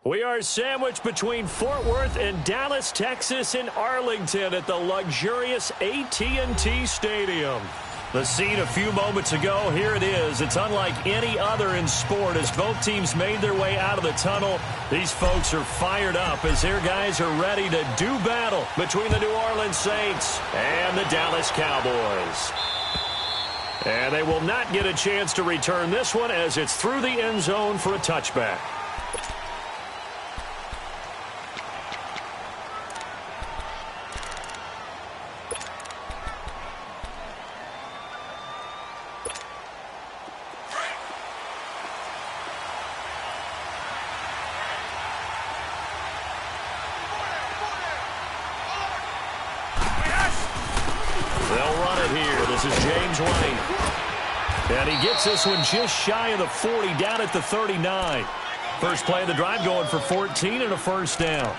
We are sandwiched between Fort Worth and Dallas, Texas in Arlington at the luxurious AT&T Stadium. The scene a few moments ago, here it is. It's unlike any other in sport as both teams made their way out of the tunnel. These folks are fired up as their guys are ready to do battle between the New Orleans Saints and the Dallas Cowboys. And they will not get a chance to return this one as it's through the end zone for a touchback. And he gets this one just shy of the 40, down at the 39. First play of the drive going for 14 and a first down.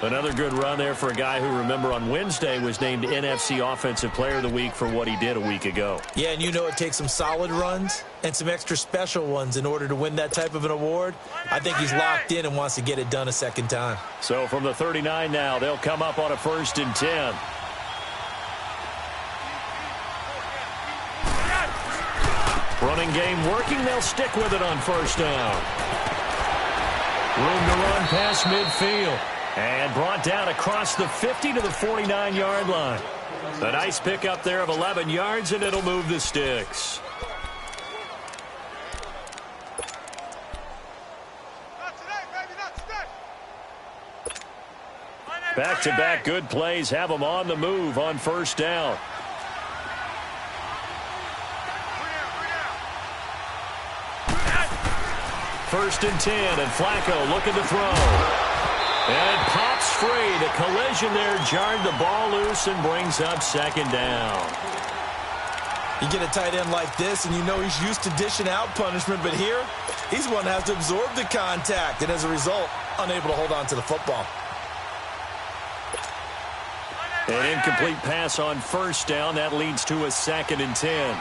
Another good run there for a guy who, remember, on Wednesday was named NFC Offensive Player of the Week for what he did a week ago. Yeah, and you know it takes some solid runs and some extra special ones in order to win that type of an award. I think he's locked in and wants to get it done a second time. So from the 39 now, they'll come up on a 1st and 10. Running game working. They'll stick with it on 1st down. Room to run past midfield. And brought down across the 50 to the 49-yard line. A nice pickup there of 11 yards, and it'll move the sticks. Back-to-back good plays have them on the move on 1st down. First and 10, and Flacco looking to throw. And it pops free. The collision there jarred the ball loose and brings up 2nd down. You get a tight end like this, and you know he's used to dishing out punishment, but here, he's one that has to absorb the contact, and as a result, unable to hold on to the football. An incomplete pass on 1st down. That leads to a 2nd and 10.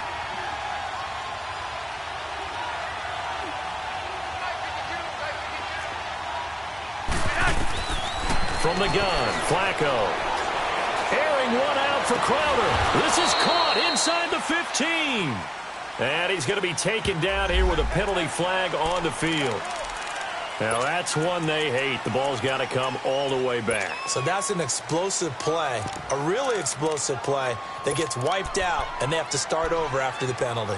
From the gun, Flacco. Airing one out for Crowder. This is caught inside the 15. And he's going to be taken down here with a penalty flag on the field. Now that's one they hate. The ball's got to come all the way back. So that's an explosive play, a really explosive play that gets wiped out, and they have to start over after the penalty.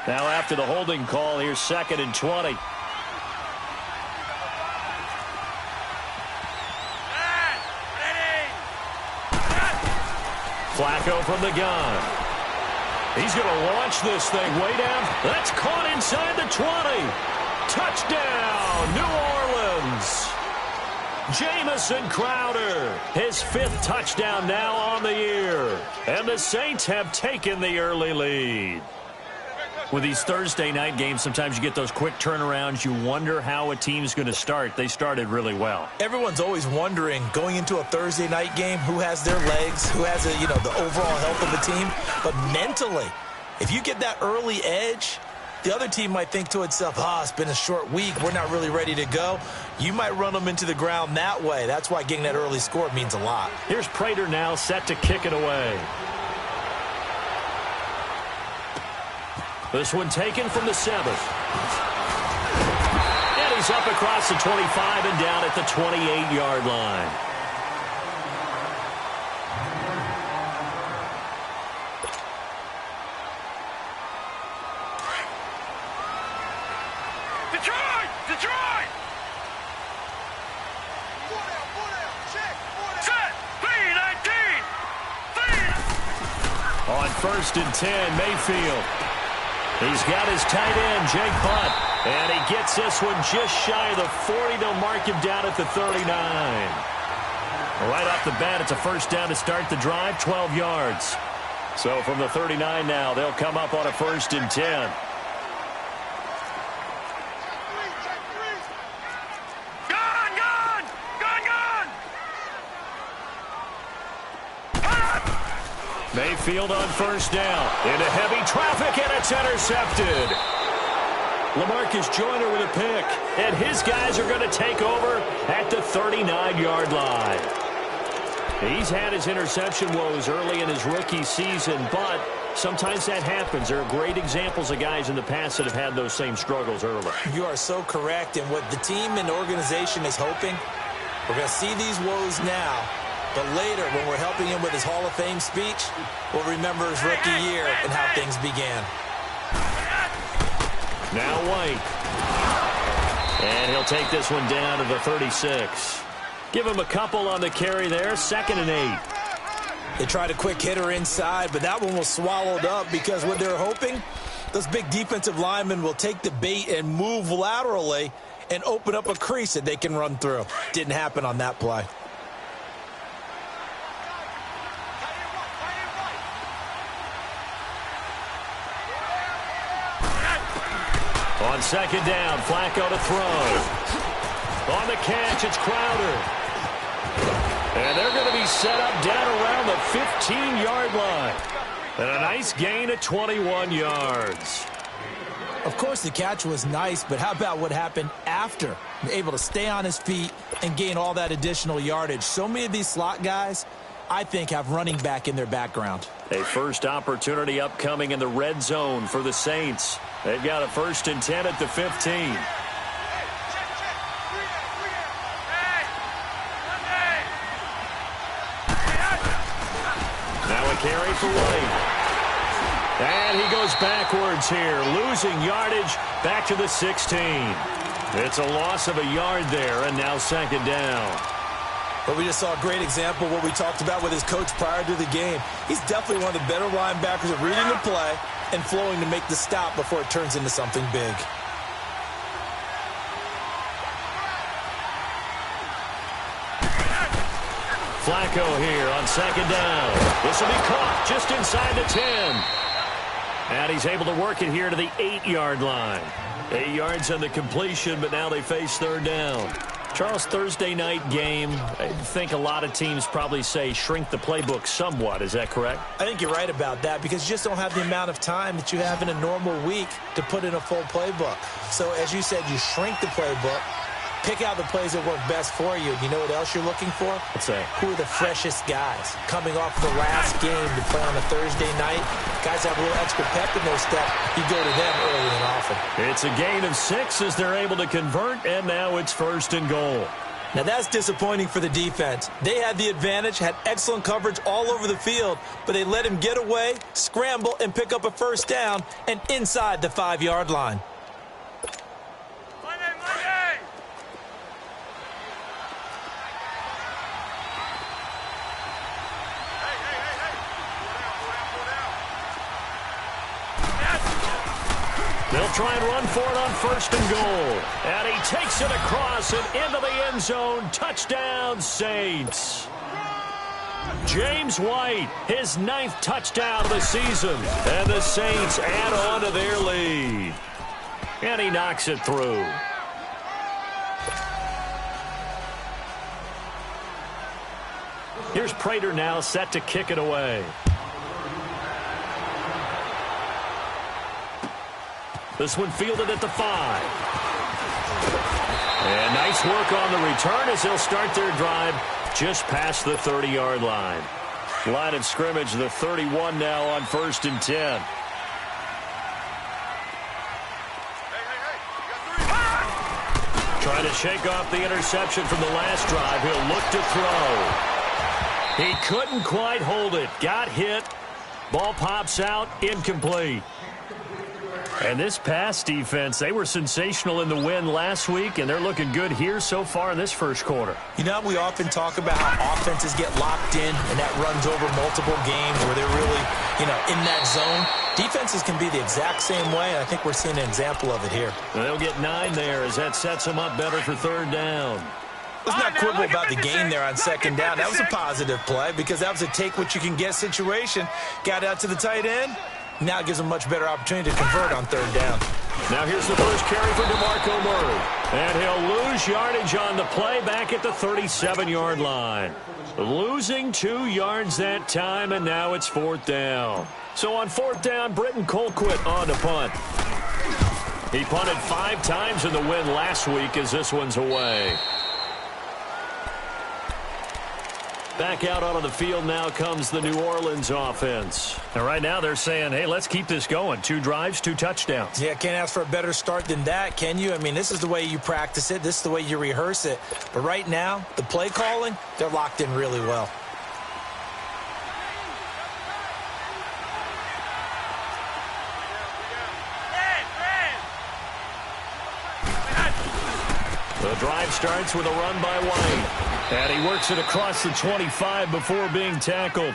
Now after the holding call, here's 2nd and 20. Flacco from the gun. He's going to launch this thing way down. That's caught inside the 20. Touchdown, New Orleans. Jamison Crowder, his 5th touchdown now on the year. And the Saints have taken the early lead. With these Thursday night games, sometimes you get those quick turnarounds. You wonder how a team's going to start. They started really well. Everyone's always wondering, going into a Thursday night game, who has their legs, who has the overall health of the team. But mentally, if you get that early edge, the other team might think to itself, it's been a short week. We're not really ready to go. You might run them into the ground that way. That's why getting that early score means a lot. Here's Prater now set to kick it away. This one taken from the 7th. And he's up across the 25 and down at the 28-yard line. Detroit! Set! 3-19! On 1st and 10, Mayfield. He's got his tight end, Jake Butt. And he gets this one just shy of the 40. They'll mark him down at the 39. Right off the bat, it's a 1st down to start the drive, 12 yards. So from the 39 now, they'll come up on a 1st and 10. Mayfield on 1st down. Into heavy traffic, and it's intercepted. LaMarcus Joyner with a pick. And his guys are going to take over at the 39-yard line. He's had his interception woes early in his rookie season, but sometimes that happens. There are great examples of guys in the past that have had those same struggles early. You are so correct. And what the team and organization is hoping, we're going to see these woes now, but later when we're helping him with his Hall of Fame speech, we'll remember his rookie year and how things began. Now White. And he'll take this one down to the 36. Give him a couple on the carry there. 2nd and 8. They tried a quick hitter inside, but that one was swallowed up because what they're hoping, those big defensive linemen will take the bait and move laterally and open up a crease that they can run through. Didn't happen on that play. On 2nd down, Flacco to throw. On the catch, it's Crowder. And they're going to be set up down around the 15-yard line. And a nice gain of 21 yards. Of course, the catch was nice, but how about what happened after? Able to stay on his feet and gain all that additional yardage. So many of these slot guys, I think, have running back in their background. A first opportunity upcoming in the red zone for the Saints. They've got a 1st and 10 at the 15. Carry for White. And he goes backwards here, losing yardage back to the 16. It's a loss of a yard there, and now 2nd down. But we just saw a great example of what we talked about with his coach prior to the game. He's definitely one of the better linebackers at reading the play and flowing to make the stop before it turns into something big. Flacco here on 2nd down. This will be caught just inside the 10. And he's able to work it here to the 8-yard line. 8 yards on the completion, but now they face 3rd down. Charles, Thursday night game, I think a lot of teams probably say shrink the playbook somewhat. Is that correct? I think you're right about that because you just don't have the amount of time that you have in a normal week to put in a full playbook. So as you said, you shrink the playbook. Pick out the plays that work best for you. You know what else you're looking for? What's that? Who are the freshest guys? Coming off the last game to play on a Thursday night, guys have a little extra pep in their step. You go to them early and often. It's a gain of 6 as they're able to convert, and now it's 1st and goal. Now that's disappointing for the defense. They had the advantage, had excellent coverage all over the field, but they let him get away, scramble, and pick up a 1st down and inside the 5-yard line. They'll try and run for it on 1st and goal. And he takes it across and into the end zone. Touchdown, Saints. James White, his 9th touchdown of the season. And the Saints add on to their lead. And he knocks it through. Here's Prater now set to kick it away. This one fielded at the 5. And nice work on the return as they'll start their drive just past the 30-yard line. Line of scrimmage, the 31 now on 1st and 10. Trying to shake off the interception from the last drive. He'll look to throw. He couldn't quite hold it. Got hit. Ball pops out. Incomplete. And this pass defense, they were sensational in the win last week, and they're looking good here so far in this first quarter. You know, we often talk about how offenses get locked in, and that runs over multiple games where they're really, in that zone. Defenses can be the exact same way, and I think we're seeing an example of it here. And they'll get 9 there as that sets them up better for 3rd down. Let's not quibble about the gain there on 2nd down. That was a positive play because that was a take-what-you-can-get situation. Got out to the tight end. Now it gives them a much better opportunity to convert on 3rd down. Now here's the first carry for DeMarco Murray. And he'll lose yardage on the play back at the 37-yard line. Losing 2 yards that time, and now it's 4th down. So on 4th down, Britton Colquitt on the punt. He punted 5 times in the win last week as this one's away. Back out onto the field now comes the New Orleans offense. And right now they're saying, hey, let's keep this going. 2 drives, 2 touchdowns. Yeah, can't ask for a better start than that, can you? I mean, this is the way you practice it. This is the way you rehearse it. But right now, the play calling, they're locked in really well. The drive starts with a run by White. And he works it across the 25 before being tackled.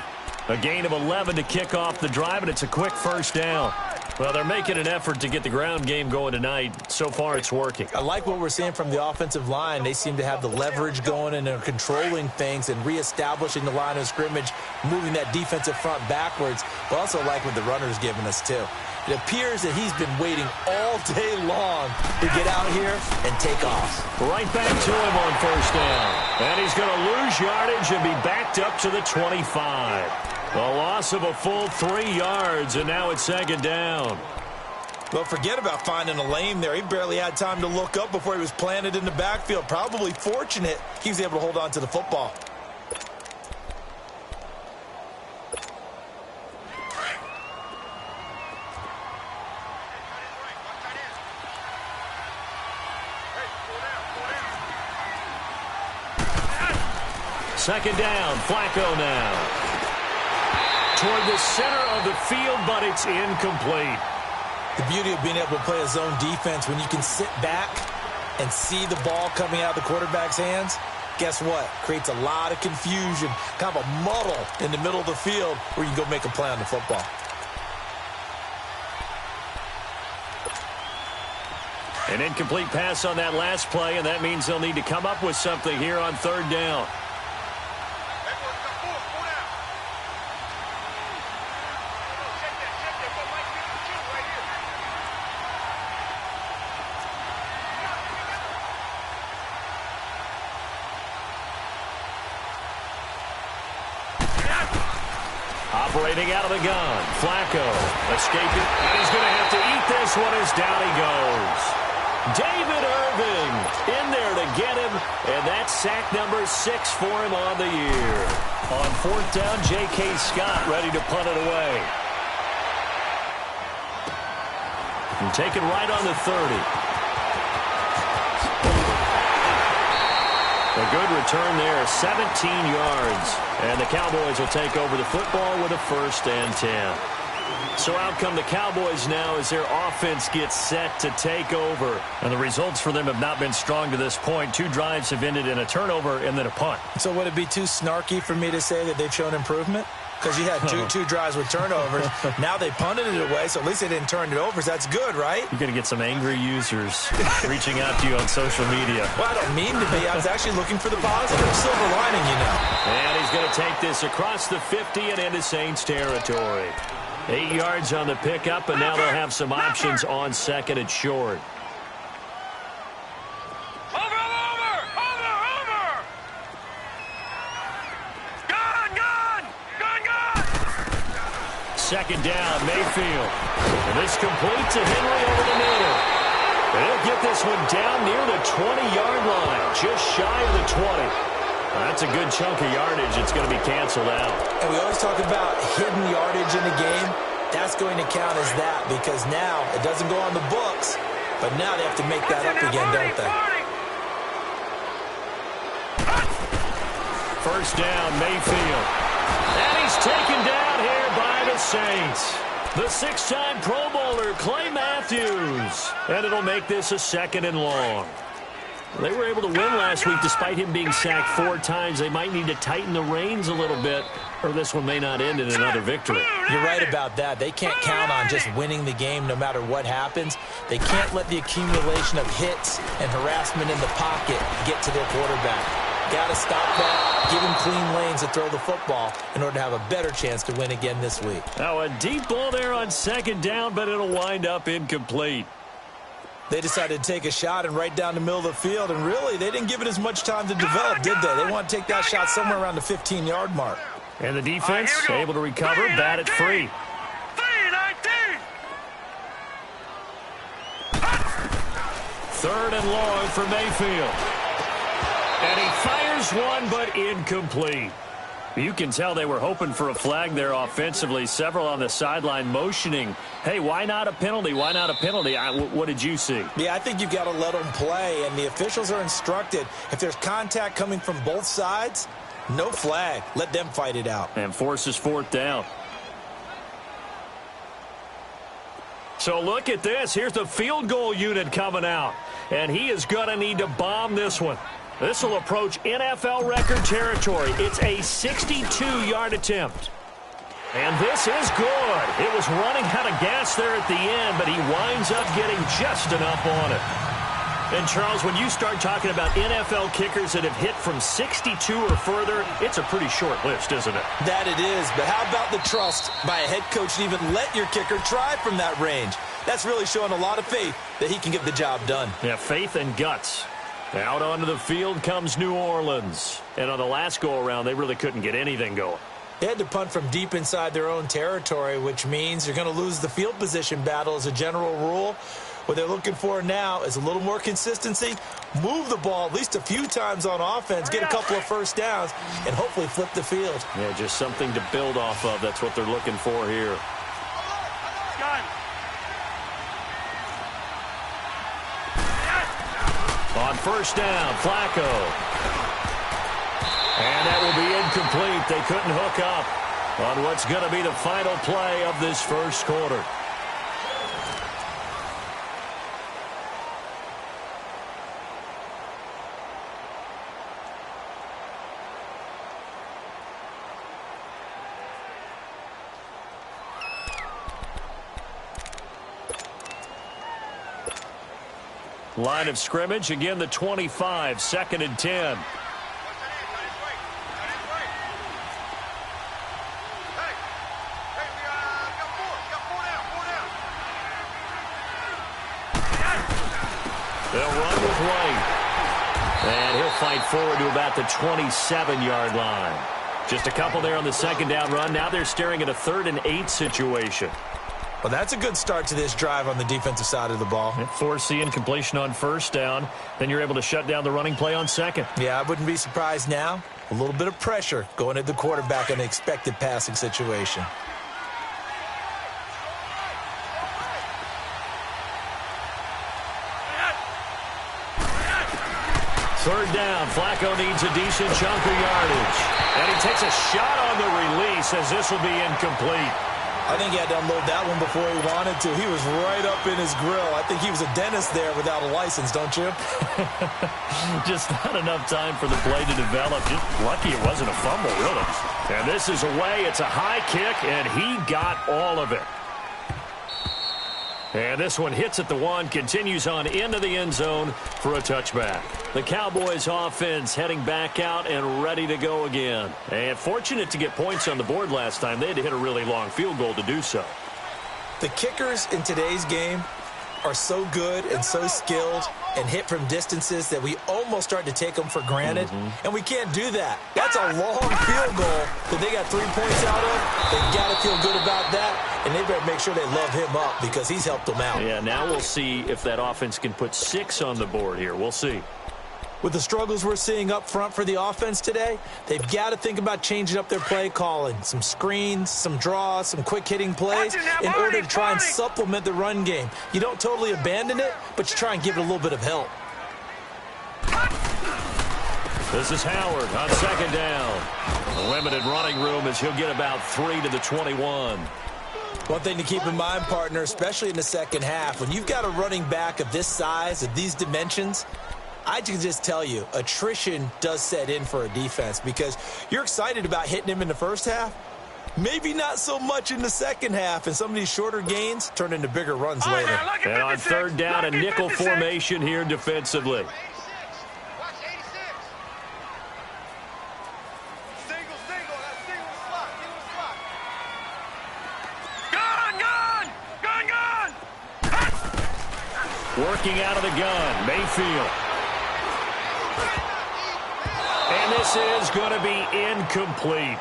A gain of 11 to kick off the drive, and it's a quick first down. Well, they're making an effort to get the ground game going tonight. So far, it's working. I like what we're seeing from the offensive line. They seem to have the leverage going, and they're controlling things and reestablishing the line of scrimmage, moving that defensive front backwards. But also like what the runner's giving us, too. It appears that he's been waiting all day long to get out here and take off. Right back to him on first down. And he's going to lose yardage and be backed up to the 25. A loss of a full 3 yards, and now it's second down. Well, forget about finding a lane there. He barely had time to look up before he was planted in the backfield. Probably fortunate he was able to hold on to the football. Second down, Flacco now. Toward the center of the field, but it's incomplete. The beauty of being able to play a zone defense, when you can sit back and see the ball coming out of the quarterback's hands, guess what? Creates a lot of confusion, kind of a muddle in the middle of the field where you can go make a play on the football. An incomplete pass on that last play, and that means they'll need to come up with something here on third down. Operating out of the gun, Flacco escaping, and he's going to have to eat this one as down he goes. David Irving in there to get him, and that's sack number 6 for him on the year. On fourth down, J.K. Scott ready to punt it away. And taken right on the 30. A good return there, 17 yards. And the Cowboys will take over the football with a 1st and 10. So out come the Cowboys now as their offense gets set to take over. And the results for them have not been strong to this point. 2 drives have ended in a turnover and then a punt. So would it be too snarky for me to say that they've shown improvement? Because you had two drives with turnovers. Now they punted it away, so at least they didn't turn it over. So that's good, right? You're going to get some angry users reaching out to you on social media. Well, I don't mean to be. I was actually looking for the positive silver lining, you know. And he's going to take this across the 50 and into Saints territory. 8 yards on the pickup, and now they'll have some options on second and short. Second down, Mayfield. And this complete to Henry over the middle. And he'll get this one down near the 20-yard line, just shy of the 20. That's a good chunk of yardage. It's going to be canceled out. And we always talk about hidden yardage in the game. That's going to count as that because now it doesn't go on the books, but now they have to make that up again, don't they? First down, Mayfield. And he's taken down here by the Saints. The 6-time Pro Bowler, Clay Matthews. And it'll make this a 2nd and long. They were able to win last week despite him being sacked 4 times. They might need to tighten the reins a little bit, or this one may not end in another victory. You're right about that. They can't count on just winning the game no matter what happens. They can't let the accumulation of hits and harassment in the pocket get to their quarterback. Got to stop that, give him clean lanes to throw the football in order to have a better chance to win again this week. Now a deep ball there on second down, but it'll wind up incomplete. They decided to take a shot and right down the middle of the field, and really, they didn't give it as much time to develop, did they? They want to take that shot somewhere around the 15-yard mark. And the defense able to recover, bat it free. 3-19. Third and long for Mayfield. And he fires one, but incomplete. You can tell they were hoping for a flag there offensively. Several on the sideline motioning, hey, why not a penalty? Why not a penalty? What did you see? Yeah, I think you've got to let them play, and the officials are instructed, if there's contact coming from both sides, no flag. Let them fight it out. And forces fourth down. So look at this. Here's the field goal unit coming out, and he is going to need to bomb this one. This will approach NFL record territory. It's a 62-yard attempt. And this is good. It was running out of gas there at the end, but he winds up getting just enough on it. And, Charles, when you start talking about NFL kickers that have hit from 62 or further, it's a pretty short list, isn't it? That it is, but how about the trust by a head coach to even let your kicker try from that range? That's really showing a lot of faith that he can get the job done. Yeah, faith and guts. Out onto the field comes New Orleans. And on the last go-around, they really couldn't get anything going. They had to punt from deep inside their own territory, which means you're going to lose the field position battle as a general rule. What they're looking for now is a little more consistency, move the ball at least a few times on offense, get a couple of first downs, and hopefully flip the field. Yeah, just something to build off of. That's what they're looking for here. On first down, Flacco. And that will be incomplete. They couldn't hook up on what's going to be the final play of this first quarter. Line of scrimmage, again the 25, 2nd and 10. They'll run with White. And he'll fight forward to about the 27-yard line. Just a couple there on the second down run. Now they're staring at a 3rd and 8 situation. Well, that's a good start to this drive on the defensive side of the ball. Force incompletion on first down. Then you're able to shut down the running play on second. Yeah, I wouldn't be surprised now. A little bit of pressure going at the quarterback in an expected passing situation. Third down. Flacco needs a decent chunk of yardage. And he takes a shot on the release as this will be incomplete. I think he had to unload that one before he wanted to. He was right up in his grill. I think he was a dentist there without a license, don't you? Just not enough time for the play to develop. Just lucky it wasn't a fumble, really. And this is away. It's a high kick, and he got all of it. And this one hits at the 1, continues on into the end zone for a touchback. The Cowboys offense heading back out and ready to go again. And fortunate to get points on the board last time. They had to hit a really long field goal to do so. The kickers in today's game are so good and so skilled and hit from distances that we almost start to take them for granted. And we can't do that. That's a long field goal that they got 3 points out of. They've got to feel good about that. And they better make sure they love him up because he's helped them out. Yeah, now we'll see if that offense can put 6 on the board here. We'll see. With the struggles we're seeing up front for the offense today, they've got to think about changing up their play calling. Some screens, some draws, some quick-hitting plays in order to try and supplement the run game. You don't totally abandon it, but you try and give it a little bit of help. This is Howard on second down. A limited running room as he'll get about 3 to the 21. One thing to keep in mind, partner, especially in the second half, when you've got a running back of this size, of these dimensions, I can just tell you, attrition does set in for a defense because you're excited about hitting him in the first half. Maybe not so much in the second half, and some of these shorter gains turn into bigger runs later. And on third down, a nickel formation here defensively. Working out of the gun, Mayfield. And this is going to be incomplete.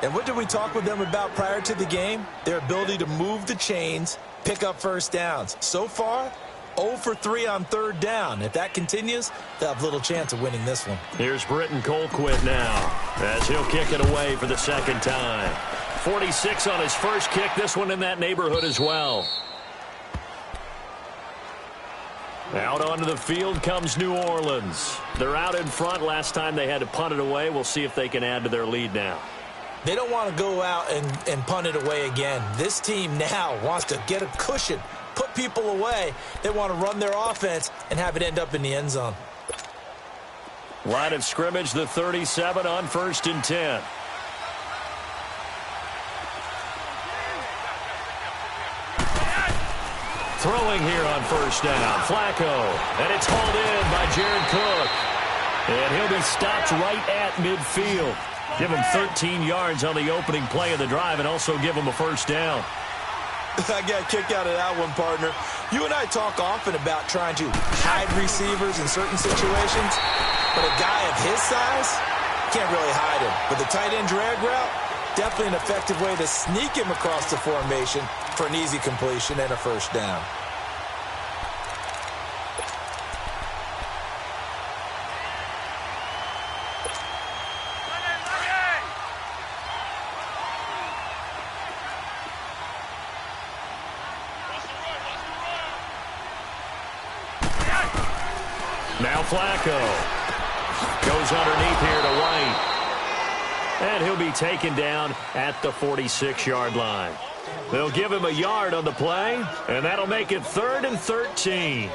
And what did we talk with them about prior to the game? Their ability to move the chains, pick up first downs. So far, 0 for 3 on third down. If that continues, they'll have little chance of winning this one. Here's Britton Colquitt now as he'll kick it away for the second time. 46 on his first kick. This one in that neighborhood as well. Out onto the field comes New Orleans. They're out in front. Last time they had to punt it away. We'll see if they can add to their lead now. They don't want to go out and punt it away again. This team now wants to get a cushion, put people away. They want to run their offense and have it end up in the end zone. Line of scrimmage, the 37 on 1st and 10. Throwing here on 1st down. Flacco. And it's hauled in by Jared Cook. And he'll be stopped right at midfield. Give him 13 yards on the opening play of the drive and also give him a 1st down. I got a kick out of that one, partner. You and I talk often about trying to hide receivers in certain situations, but a guy of his size can't really hide him. With the tight end drag route, definitely an effective way to sneak him across the formation for an easy completion and a 1st down. Now Flacco goes underneath here to White. And he'll be taken down at the 46-yard line. They'll give him a yard on the play, and that'll make it 3rd and 13.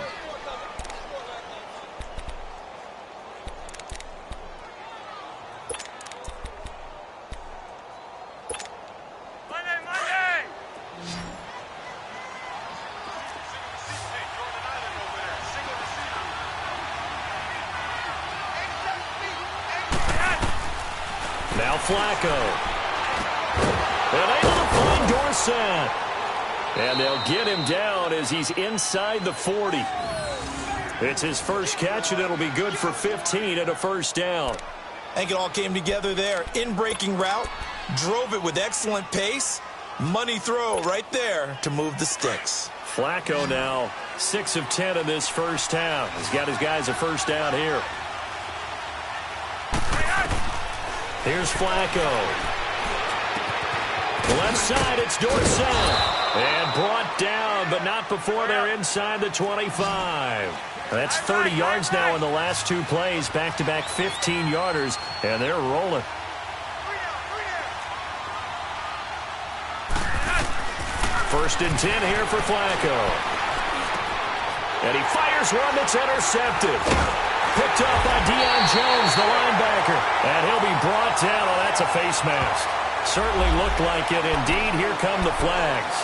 Now Flacco. And able to find Dorsett. And they'll get him down as he's inside the 40. It's his first catch, and it'll be good for 15 and a 1st down. I think it all came together there. In-breaking route, drove it with excellent pace. Money throw right there to move the sticks. Flacco now 6 of 10 in this first half. He's got his guys a 1st down here. Here's Flacco. Left side, it's Dorsett. And brought down, but not before they're inside the 25. That's 30 yards now in the last 2 plays. Back-to-back 15-yarders, and they're rolling. First and 10 here for Flacco. And he fires one that's intercepted. Picked up by Deion Jones, the linebacker. And he'll be brought down. Oh, that's a face mask. Certainly looked like it. Indeed, here come the flags.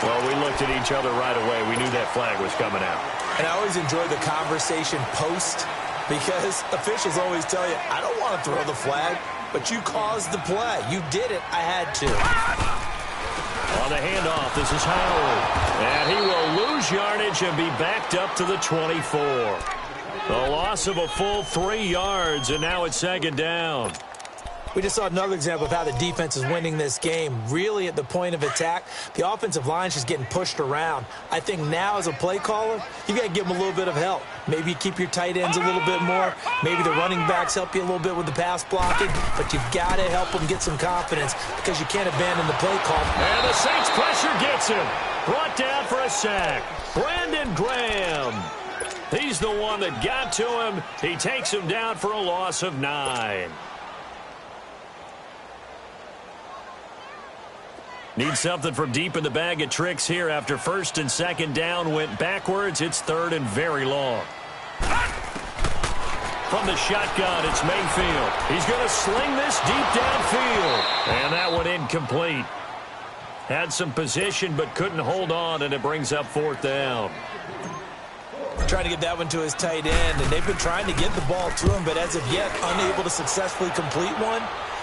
Well, we looked at each other right away. We knew that flag was coming out. And I always enjoy the conversation post because officials always tell you, I don't want to throw the flag, but you caused the play. You did it. I had to. On the handoff, this is Howard. And he will lose yardage and be backed up to the 24. A loss of a full 3 yards, and now it's 2nd down. We just saw another example of how the defense is winning this game. Really at the point of attack, the offensive line's just getting pushed around. I think now as a play caller, you got to give them a little bit of help. Maybe you keep your tight ends a little bit more. Maybe the running backs help you a little bit with the pass blocking. But you've got to help them get some confidence because you can't abandon the play call. And the Saints pressure gets him. Brought down for a sack. Brandon Graham. He's the one that got to him. He takes him down for a loss of 9. Need something from deep in the bag of tricks here after 1st and 2nd down went backwards. It's 3rd and very long. From the shotgun, it's Mayfield. He's going to sling this deep downfield. And that one incomplete. Had some position but couldn't hold on, and it brings up 4th down. Trying to get that one to his tight end, and they've been trying to get the ball to him, but as of yet, unable to successfully complete one.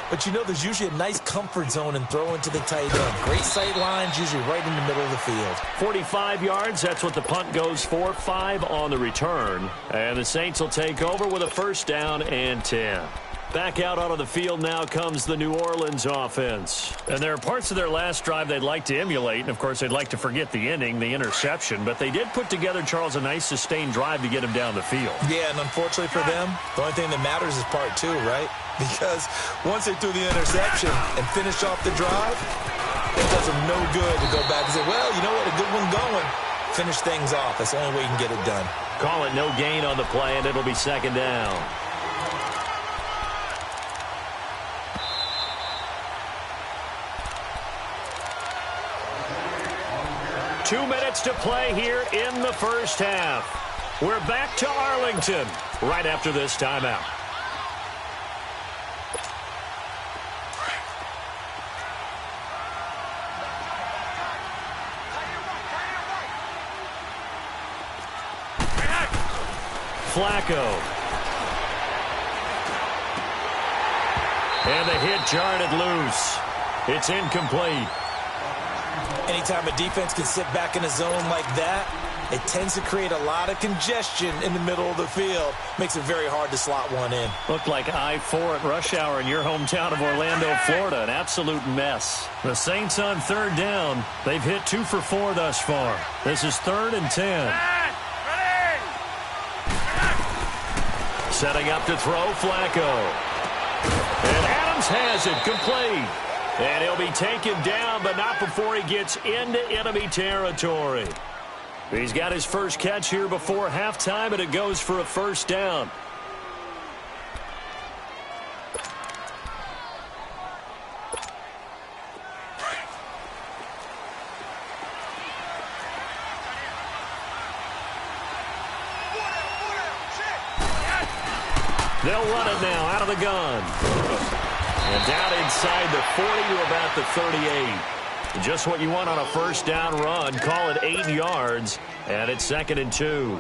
But you know there's usually a nice comfort zone in throwing to the tight end. Great sight lines, usually right in the middle of the field. 45 yards, that's what the punt goes for. 5 on the return. And the Saints will take over with a 1st down and 10. Back out onto the field now comes the New Orleans offense. And there are parts of their last drive they'd like to emulate. And, of course, they'd like to forget the inning, the interception. But they did put together, Charles, a nice sustained drive to get him down the field. Yeah, and unfortunately for them, the only thing that matters is part two, right? Because once they threw the interception and finished off the drive, it does them no good to go back and say, well, you know what, a good one going. Finish things off. That's the only way you can get it done. Call it no gain on the play, and it'll be second down. Two minutes to play here in the first half. We're back to Arlington right after this timeout. Flacco. And the hit jarred it loose. It's incomplete. Anytime a defense can sit back in a zone like that, it tends to create a lot of congestion in the middle of the field. Makes it very hard to slot one in. Looked like I-4 at rush hour in your hometown of Orlando, Florida. An absolute mess. The Saints on third down. They've hit 2 for 4 thus far. This is 3rd and 10. Setting up to throw, Flacco. And Adams has it, complete. And he'll be taken down, but not before he gets into enemy territory. He's got his first catch here before halftime, and it goes for a first down. They'll run it now out of the gun. And down inside the 40 to about the 38. Just what you want on a first down run. Call it 8 yards, and it's 2nd and 2.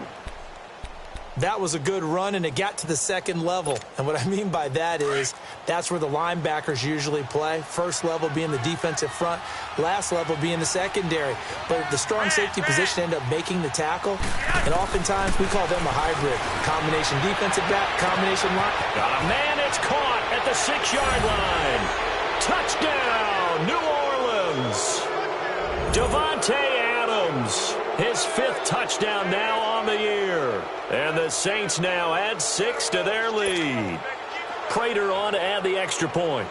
That was a good run, and it got to the second level. And what I mean by that is that's where the linebackers usually play. First level being the defensive front, last level being the secondary. But the strong safety position ended up making the tackle, and oftentimes we call them a hybrid. Combination defensive back, combination line. Got a man, it's caught at the 6-yard line. Touchdown, New Orleans. Davante Adams, his 5th touchdown now on the year. And the Saints now add 6 to their lead. Prater on to add the extra point.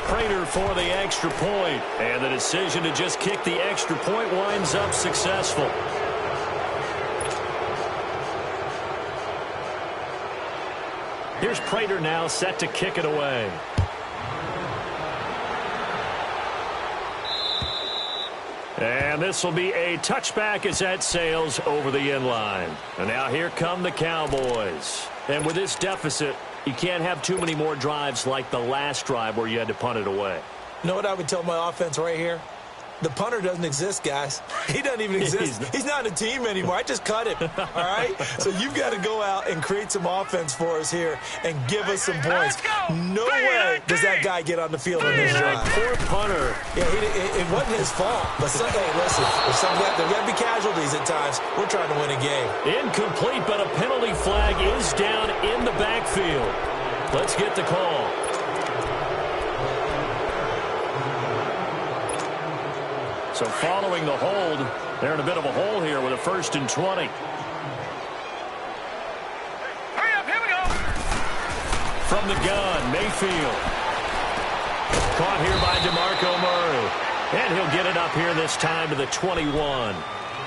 Prater for the extra point. And the decision to just kick the extra point winds up successful. Here's Prater now set to kick it away. And this will be a touchback as that sails over the end line. And now here come the Cowboys. And with this deficit, you can't have too many more drives like the last drive where you had to punt it away. You know what I would tell my offense right here? The punter doesn't exist, guys. He doesn't even exist. He's not a team anymore. I just cut him, all right? So you've got to go out and create some offense for us here and give us some points. No way does that guy get on the field on this drive. Poor punter. Yeah, it wasn't his fault. But, hey, listen, there's got to be casualties at times. We're trying to win a game. Incomplete, but a penalty flag is down in the backfield. Let's get the call. So following the hold, they're in a bit of a hole here with a 1st and 20. Hurry up, here we go. From the gun, Mayfield. Caught here by DeMarco Murray. And he'll get it up here this time to the 21.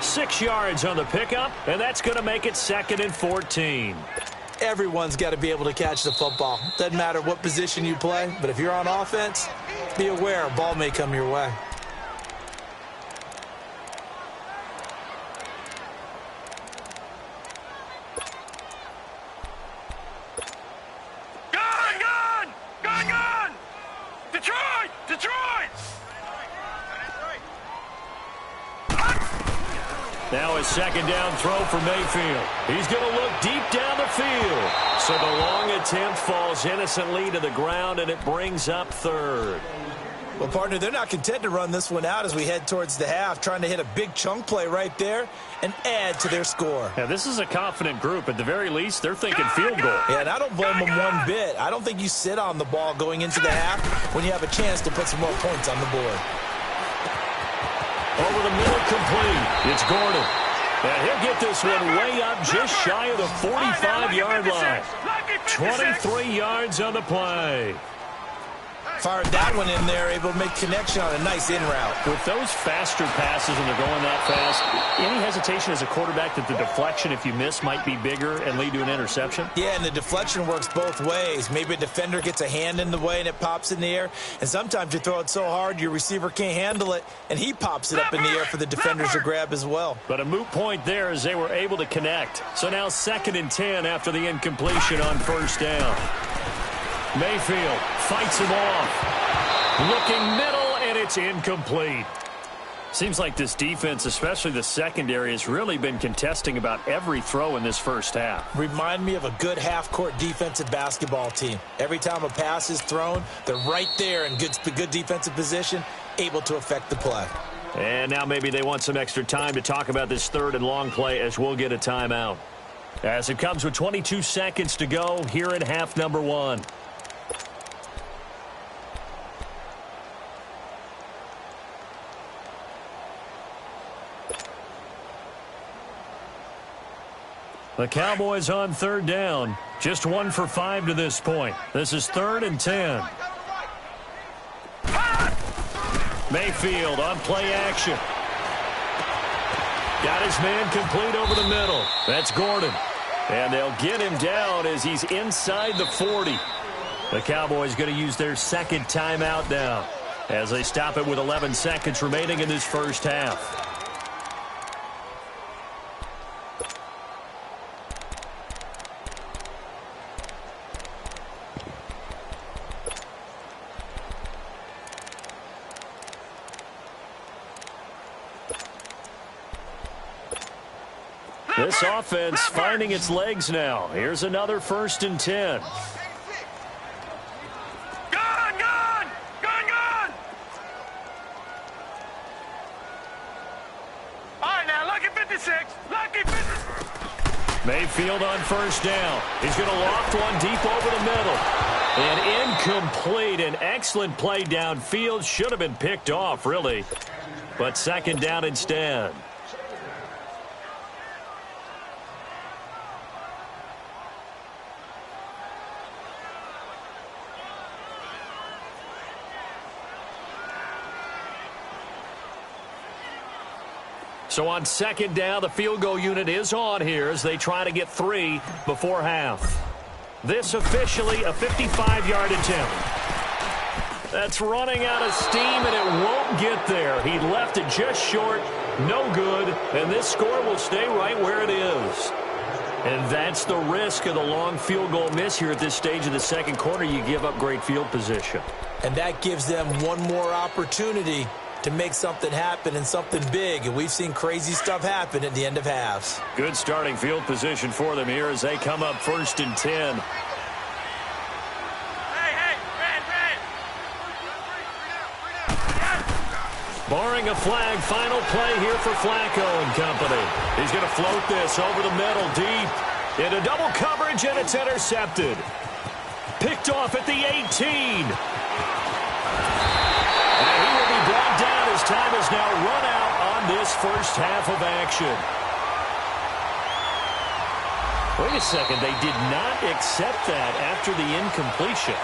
6 yards on the pickup, and that's going to make it 2nd and 14. Everyone's got to be able to catch the football. Doesn't matter what position you play, but if you're on offense, be aware a ball may come your way. Now a 2nd down throw for Mayfield. He's going to look deep down the field. So the long attempt falls innocently to the ground, and it brings up 3rd. Well, partner, they're not content to run this one out as we head towards the half, trying to hit a big chunk play right there and add to their score. Yeah, this is a confident group. At the very least, they're thinking field goal. Yeah, and I don't blame them one bit. I don't think you sit on the ball going into the half when you have a chance to put some more points on the board. Over the middle, complete. It's Gordon. And he'll get this one way up just shy of the 45-yard line. 23 yards on the play. Fired that one in there, able to make connection on a nice in route. With those faster passes when they're going that fast, any hesitation as a quarterback that the deflection, if you miss, might be bigger and lead to an interception? Yeah, and the deflection works both ways. Maybe a defender gets a hand in the way and it pops in the air. And sometimes you throw it so hard your receiver can't handle it, and he pops it up in the air for the defenders to grab as well. But a moot point there as they were able to connect. So now 2nd and 10 after the incompletion on first down. Mayfield fights him off. Looking middle, and it's incomplete. Seems like this defense, especially the secondary, has really been contesting about every throw in this first half. Remind me of a good half-court defensive basketball team. Every time a pass is thrown, they're right there in good defensive position, able to affect the play. And now maybe they want some extra time to talk about this 3rd and long play as we'll get a timeout. As it comes with 22 seconds to go here in half number 1. The Cowboys on 3rd down. Just 1 for 5 to this point. This is 3rd and 10. Mayfield on play action. Got his man complete over the middle. That's Gordon. And they'll get him down as he's inside the 40. The Cowboys going to use their 2nd timeout now as they stop it with 11 seconds remaining in this first half. This offense finding its legs now. Here's another 1st and 10. Gone! All right, now, lucky 56. Lucky 56. Mayfield on first down. He's going to loft one deep over the middle. And incomplete. An excellent play downfield. Should have been picked off, really. But 2nd down instead. So on 2nd down, the field goal unit is on here as they try to get 3 before half. This officially a 55-yard attempt. That's running out of steam, and it won't get there. He left it just short, no good, and this score will stay right where it is. And that's the risk of the long field goal miss here at this stage of the 2nd quarter. You give up great field position. And that gives them one more opportunity to make something happen and something big. And we've seen crazy stuff happen at the end of halves. Good starting field position for them here as they come up 1st and 10. Barring a flag, final play here for Flacco and company. He's going to float this over the middle deep into double coverage, and it's intercepted. Picked off at the 18. Brought down as time is now run out on this first half of action. Wait a second. They did not accept that after the incompletion.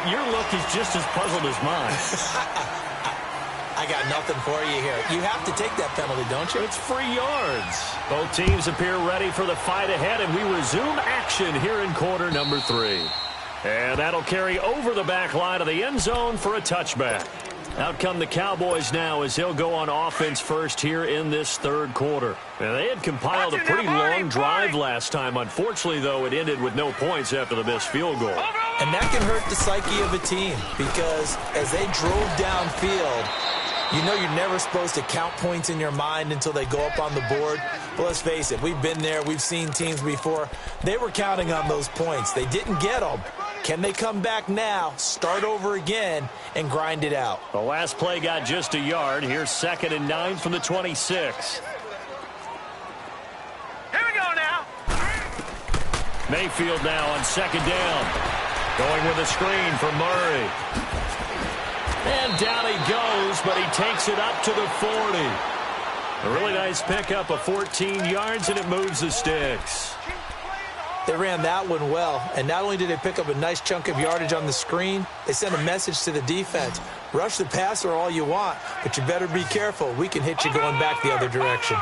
Your look is just as puzzled as mine. I got nothing for you here. You have to take that penalty, don't you? It's free yards. Both teams appear ready for the fight ahead, and we resume action here in quarter number 3. And that'll carry over the back line of the end zone for a touchback. Out come the Cowboys now as they'll go on offense first here in this 3rd quarter. And they had compiled a pretty long drive last time. Unfortunately, though, it ended with no points after the missed field goal. And that can hurt the psyche of a team because as they drove downfield, you know you're never supposed to count points in your mind until they go up on the board. But let's face it, we've been there. We've seen teams before. They were counting on those points. They didn't get them. Can they come back now, start over again, and grind it out? The last play got just a yard. Here's 2nd and 9 from the 26. Here we go now. Mayfield now on 2nd down. Going with a screen for Murray. And down he goes, but he takes it up to the 40. A really nice pickup of 14 yards, and it moves the sticks. They ran that one well, and not only did they pick up a nice chunk of yardage on the screen, they sent a message to the defense. Rush the passer all you want, but you better be careful. We can hit you going back the other direction.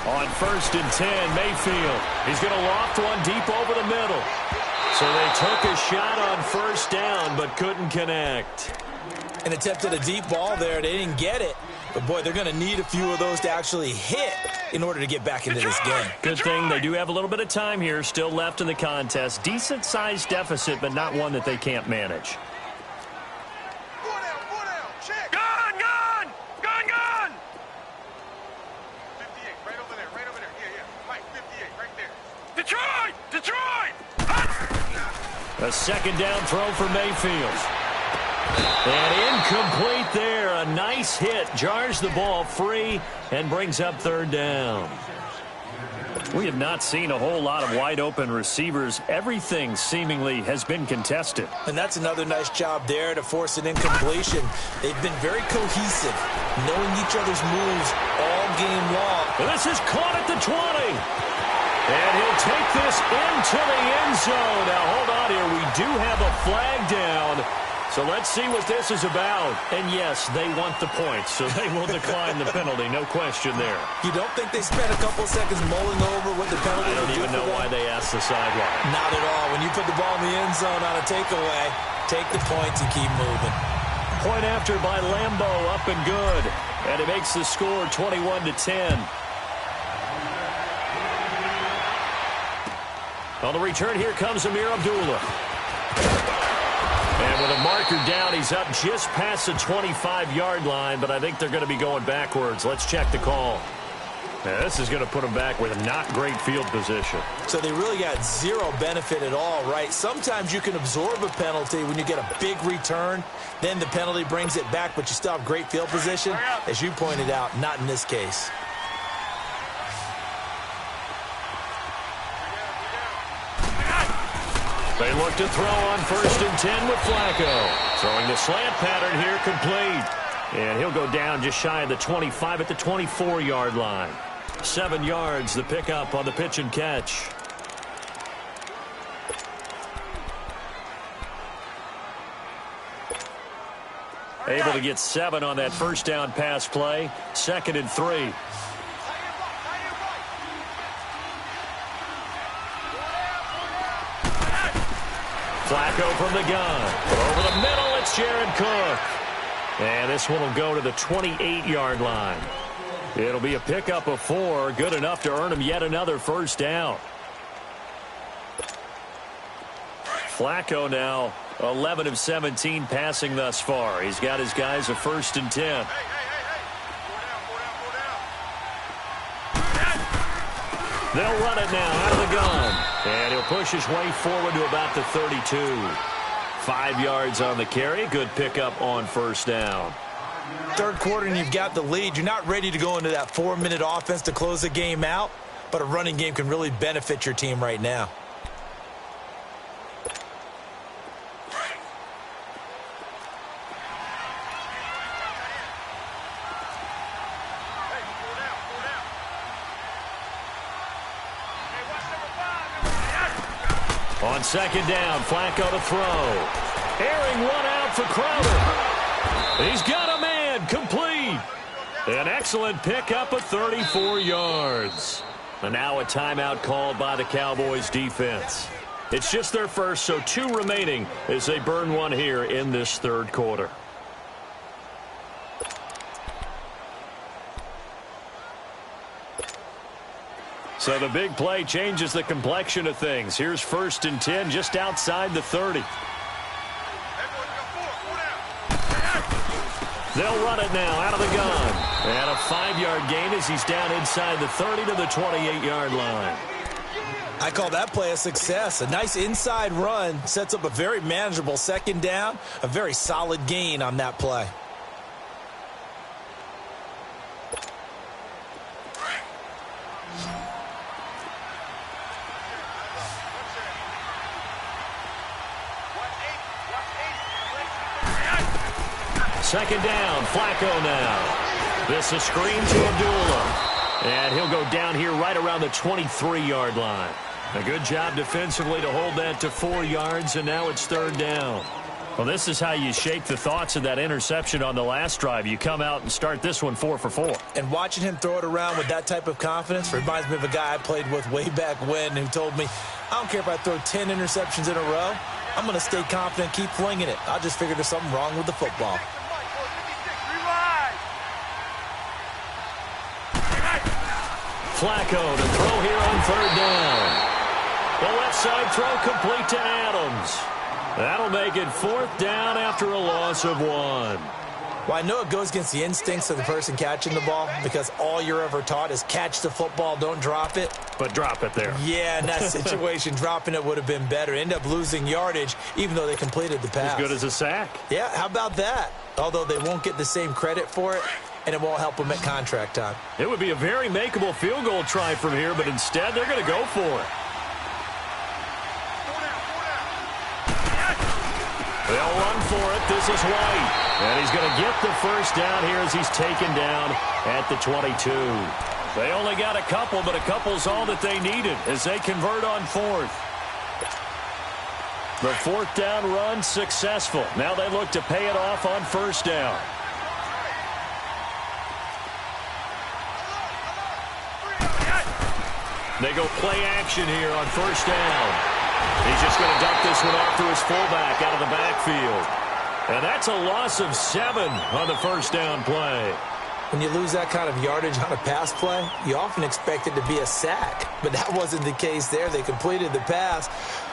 On 1st and 10, Mayfield. He's going to loft one deep over the middle. So they took a shot on 1st down, but couldn't connect. An attempt at a deep ball there. They didn't get it. But, boy, they're going to need a few of those to actually hit in order to get back into this game. Good thing they do have a little bit of time here still left in the contest. Decent-sized deficit, but not one that they can't manage. Gun! 58, right over there. Yeah. Mike, 58, right there. Detroit! A 2nd down throw for Mayfield. And incomplete there. A nice hit. Jars the ball free and brings up 3rd down. We have not seen a whole lot of wide-open receivers. Everything seemingly has been contested. And that's another nice job there to force an incompletion. They've been very cohesive, knowing each other's moves all game long. And this is caught at the 20. And he'll take this into the end zone. Now, hold on here. We do have a flag down. So let's see what this is about. And, yes, they want the points, so they will decline the penalty. No question there. You don't think they spent a couple seconds mulling over what the penalty I don't even know why they asked the sideline. Not at all. When you put the ball in the end zone on a takeaway, take the points and keep moving. Point after by Lambo, up and good. And it makes the score 21-10. On the return, here comes Amir Abdullah. And with a marker down, he's up just past the 25-yard line, but I think they're going to be going backwards. Let's check the call. Now, this is going to put them back with a not great field position. So they really got zero benefit at all, right? Sometimes you can absorb a penalty when you get a big return. Then the penalty brings it back, but you still have great field position. As you pointed out, not in this case. They look to throw on 1st and 10 with Flacco. Throwing the slant pattern here complete. And he'll go down just shy of the 25 at the 24-yard line. 7 yards, the pickup on the pitch and catch. Able to get 7 on that 1st down pass play. 2nd and 3. Flacco from the gun. Over the middle, it's Jared Cook. And this one will go to the 28-yard line. It'll be a pickup of 4. Good enough to earn him yet another 1st down. Flacco now 11 of 17 passing thus far. He's got his guys a 1st and 10. They'll run it now out of the gun. And he'll push his way forward to about the 32. 5 yards on the carry. Good pickup on 1st down. 3rd quarter and you've got the lead. You're not ready to go into that 4-minute offense to close the game out, but a running game can really benefit your team right now. On 2nd down, Flacco to throw. Airing one out for Crowder. He's got a man, complete. An excellent pickup of 34 yards. And now a timeout called by the Cowboys defense. It's just their first, so 2 remaining as they burn one here in this 3rd quarter. So the big play changes the complexion of things. Here's 1st and 10 just outside the 30. They'll run it now out of the gun. And a 5-yard gain as he's down inside the 30 to the 28-yard line. I call that play a success. A nice inside run sets up a very manageable second down, a very solid gain on that play. Second down, Flacco now. This is screen to Abdullah. And he'll go down here right around the 23-yard line. A good job defensively to hold that to 4 yards, and now it's third down. Well, this is how you shake the thoughts of that interception on the last drive. You come out and start this one 4 for 4. And watching him throw it around with that type of confidence reminds me of a guy I played with way back when who told me, I don't care if I throw 10 interceptions in a row. I'm going to stay confident, keep flinging it. I just figured there's something wrong with the football. Flacco to throw here on third down. The left side throw complete to Adams. That'll make it fourth down after a loss of 1. Well, I know it goes against the instincts of the person catching the ball because all you're ever taught is catch the football, don't drop it. But drop it there. Yeah, in that situation, dropping it would have been better. End up losing yardage, even though they completed the pass. As good as a sack. Yeah, how about that? Although they won't get the same credit for it, and it won't help them at contract time. It would be a very makeable field goal try from here, but instead they're going to go for it. They'll run for it. This is White. And he's going to get the first down here as he's taken down at the 22. They only got a couple, but a couple's all that they needed as they convert on fourth. The fourth down run successful. Now they look to pay it off on first down. They go play action here on first down. He's just going to dump this one off to his fullback out of the backfield. And that's a loss of 7 on the first down play. When you lose that kind of yardage on a pass play, you often expect it to be a sack. But that wasn't the case there. They completed the pass.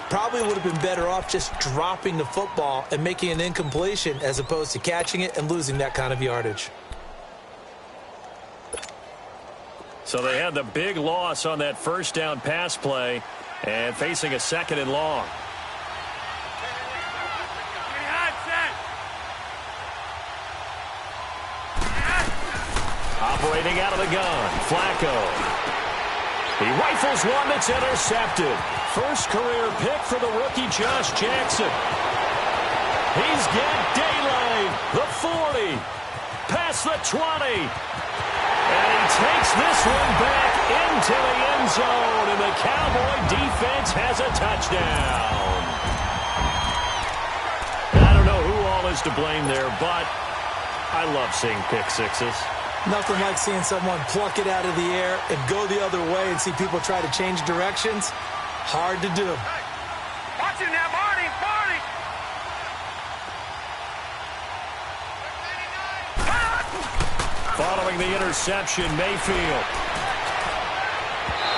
Probably would have been better off just dropping the football and making an incompletion as opposed to catching it and losing that kind of yardage. So they had the big loss on that first down pass play and facing a second and long. Operating out of the gun, Flacco. He rifles one that's intercepted. First career pick for the rookie Josh Jackson. He's got daylight. The 40. Past the 20. And he takes this one back into the end zone, and the Cowboy defense has a touchdown. I don't know who all is to blame there, but I love seeing pick sixes. Nothing like seeing someone pluck it out of the air and go the other way and see people try to change directions. Hard to do. Hey, watch it now, Barney, Barney! Following the interception, Mayfield.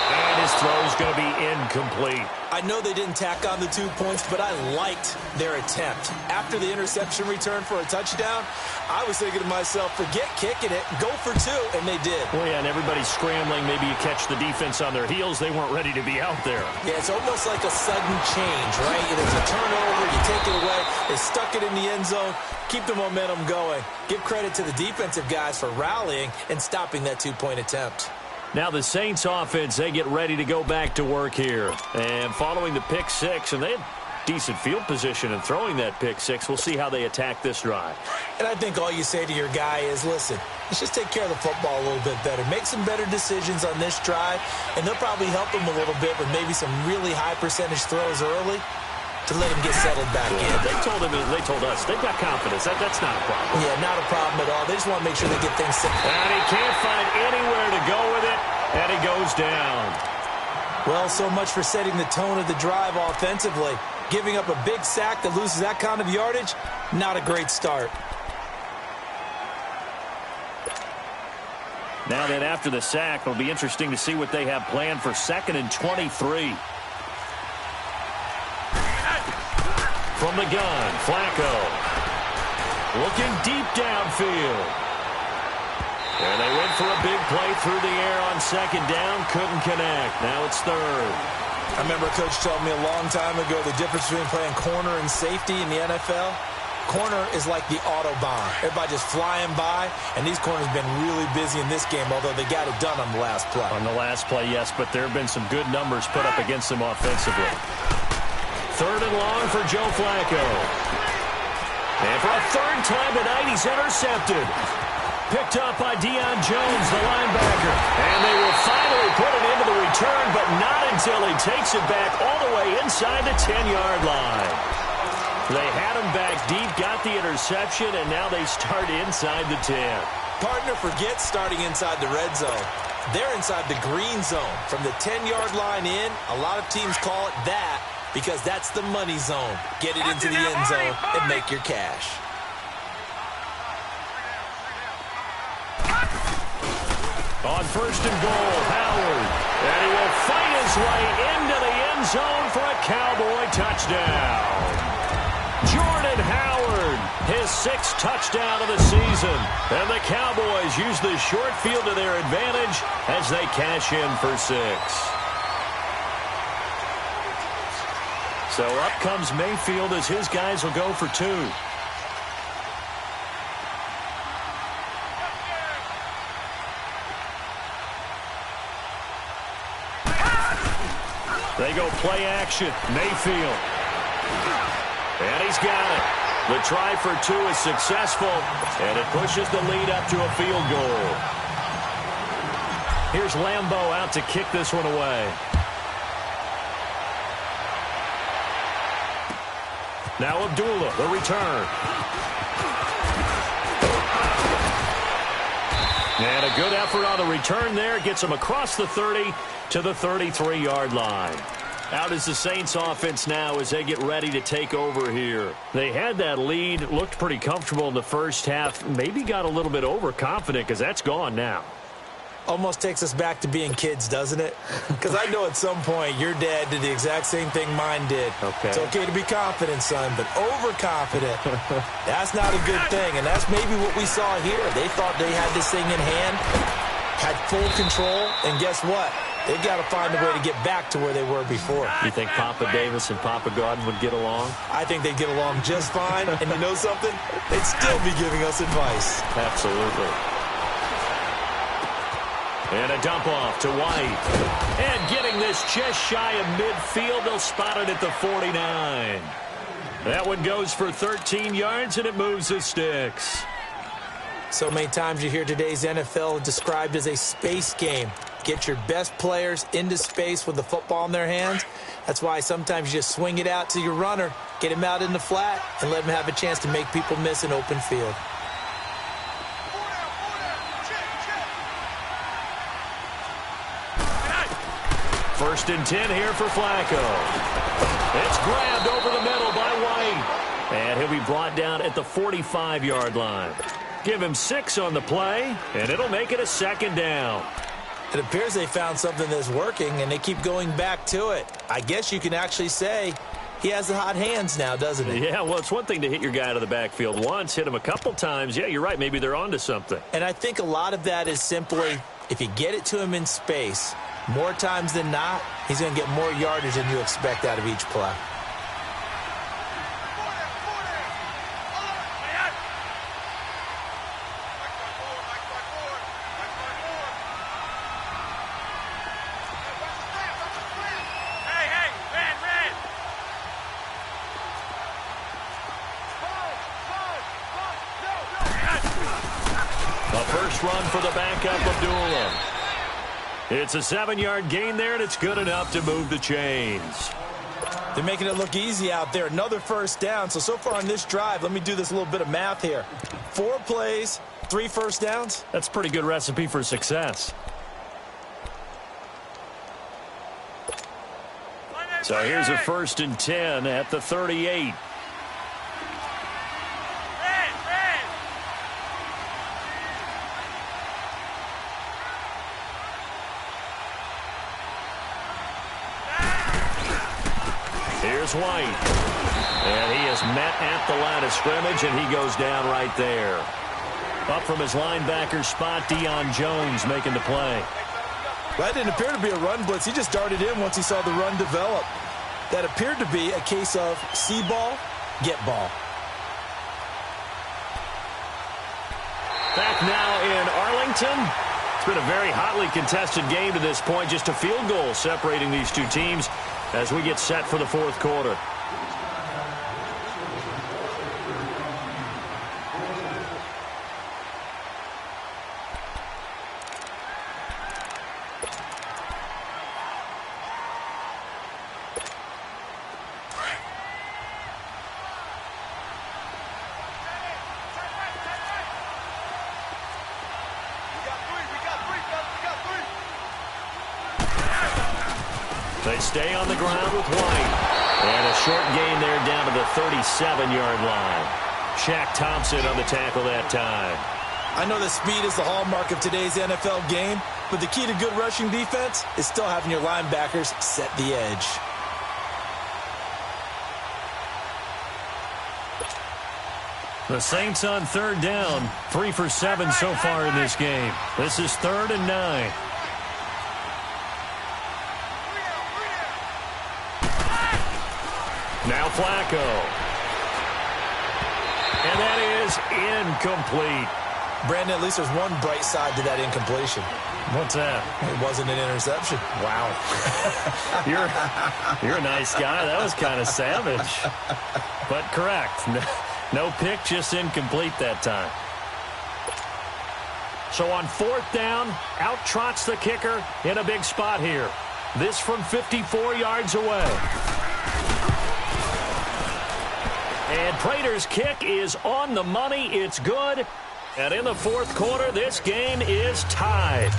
And his throw's going to be incomplete. I know they didn't tack on the 2 points, but I liked their attempt. After the interception return for a touchdown, I was thinking to myself, forget kicking it, go for 2, and they did. Well, yeah, and everybody's scrambling. Maybe you catch the defense on their heels. They weren't ready to be out there. Yeah, it's almost like a sudden change, right? There's a turnover, you take it away, they stuck it in the end zone, keep the momentum going. Give credit to the defensive guys for rallying and stopping that 2-point attempt. Now the Saints offense, they get ready to go back to work here. And following the pick six, and they had decent field position in throwing that pick six. We'll see how they attack this drive. And I think all you say to your guy is, listen, let's just take care of the football a little bit better. Make some better decisions on this drive, and they'll probably help them a little bit with maybe some really high percentage throws early to let him get settled back in. They told us, they've got confidence. That's not a problem. Yeah, not a problem at all. They just want to make sure they get things set. And he can't find anywhere to go with it, and he goes down. Well, so much for setting the tone of the drive offensively. Giving up a big sack that loses that kind of yardage, not a great start. Now then, after the sack, it'll be interesting to see what they have planned for 2nd and 23. From the gun, Flacco. Looking deep downfield. And they went for a big play through the air on second down. Couldn't connect. Now it's third. I remember a coach told me a long time ago the difference between playing corner and safety in the NFL. Corner is like the Autobahn. Everybody just flying by, and these corners have been really busy in this game, although they got it done on the last play. On the last play, yes, but there have been some good numbers put up against them offensively. 3rd and long for Joe Flacco. And for a 3rd time tonight, he's intercepted. Picked up by Deion Jones, the linebacker. And they will finally put it into the return, but not until he takes it back all the way inside the 10-yard line. They had him back deep, got the interception, and now they start inside the 10. Partner, forget starting inside the red zone. They're inside the green zone. From the 10-yard line in, a lot of teams call it that because that's the money zone. Get it into the end zone and make your cash. On 1st and goal, Howard. And he will fight his way into the end zone for a Cowboy touchdown. Jordan Howard, his 6th touchdown of the season. And the Cowboys use the short field to their advantage as they cash in for 6. So up comes Mayfield as his guys will go for 2. They go play action. Mayfield. And he's got it. The try for 2 is successful, and it pushes the lead up to a field goal. Here's Lambeau out to kick this one away. Now Abdullah, the return. And a good effort on the return there. Gets him across the 30 to the 33-yard line. Out is the Saints offense now as they get ready to take over here. They had that lead, looked pretty comfortable in the first half, maybe got a little bit overconfident because that's gone now. Almost takes us back to being kids, doesn't it? Because I know at some point your dad did the exact same thing mine did. Okay. It's okay to be confident, son, but overconfident, that's not a good thing. And that's maybe what we saw here. They thought they had this thing in hand, had full control, and guess what? They got to find a way to get back to where they were before. You think Papa Davis and Papa Godwin would get along? I think they'd get along just fine. And you know something? They'd still be giving us advice. Absolutely. And a dump off to White. And getting this just shy of midfield, they'll spot it at the 49. That one goes for 13 yards, and it moves the sticks. So many times you hear today's NFL described as a space game. Get your best players into space with the football in their hands. That's why sometimes you just swing it out to your runner, get him out in the flat, and let him have a chance to make people miss an open field. First and 10 here for Flacco. It's grabbed over the middle by White. And he'll be brought down at the 45-yard line. Give him 6 on the play, and it'll make it a 2nd down. It appears they found something that's working, and they keep going back to it. I guess you can actually say he has the hot hands now, doesn't he? Yeah, well, it's one thing to hit your guy out of the backfield once, hit him a couple times. Yeah, you're right. Maybe they're onto something. And I think a lot of that is simply if you get it to him in space, more times than not, he's going to get more yardage than you expect out of each play. Run for the backup, Abdullah. It's a 7-yard gain there, and it's good enough to move the chains. They're making it look easy out there. Another first down. So far on this drive, let me do this little bit of math here. 4 plays, 3 first downs. That's a pretty good recipe for success. So here's a 1st and 10 at the 38. Here's White. And he is met at the line of scrimmage, and he goes down right there. Up from his linebacker spot, Deion Jones making the play. That didn't appear to be a run blitz. He just darted in once he saw the run develop. That appeared to be a case of see ball, get ball. Back now in Arlington. It's been a very hotly contested game to this point. Just a field goal separating these two teams as we get set for the fourth quarter. They stay on the ground with White. And a short gain there down to the 37-yard line. Shaq Thompson on the tackle that time. I know that speed is the hallmark of today's NFL game, but the key to good rushing defense is still having your linebackers set the edge. The Saints on third down. 3 for 7 so far in this game. This is 3rd and 9. Now Flacco. And that is incomplete. Brandon, at least there's one bright side to that incompletion. What's that? It wasn't an interception. Wow. You're a nice guy. That was kind of savage. But correct. No pick, just incomplete that time. So on 4th down, out trots the kicker in a big spot here. This from 54 yards away. And Prater's kick is on the money. It's good. And in the fourth quarter, this game is tied.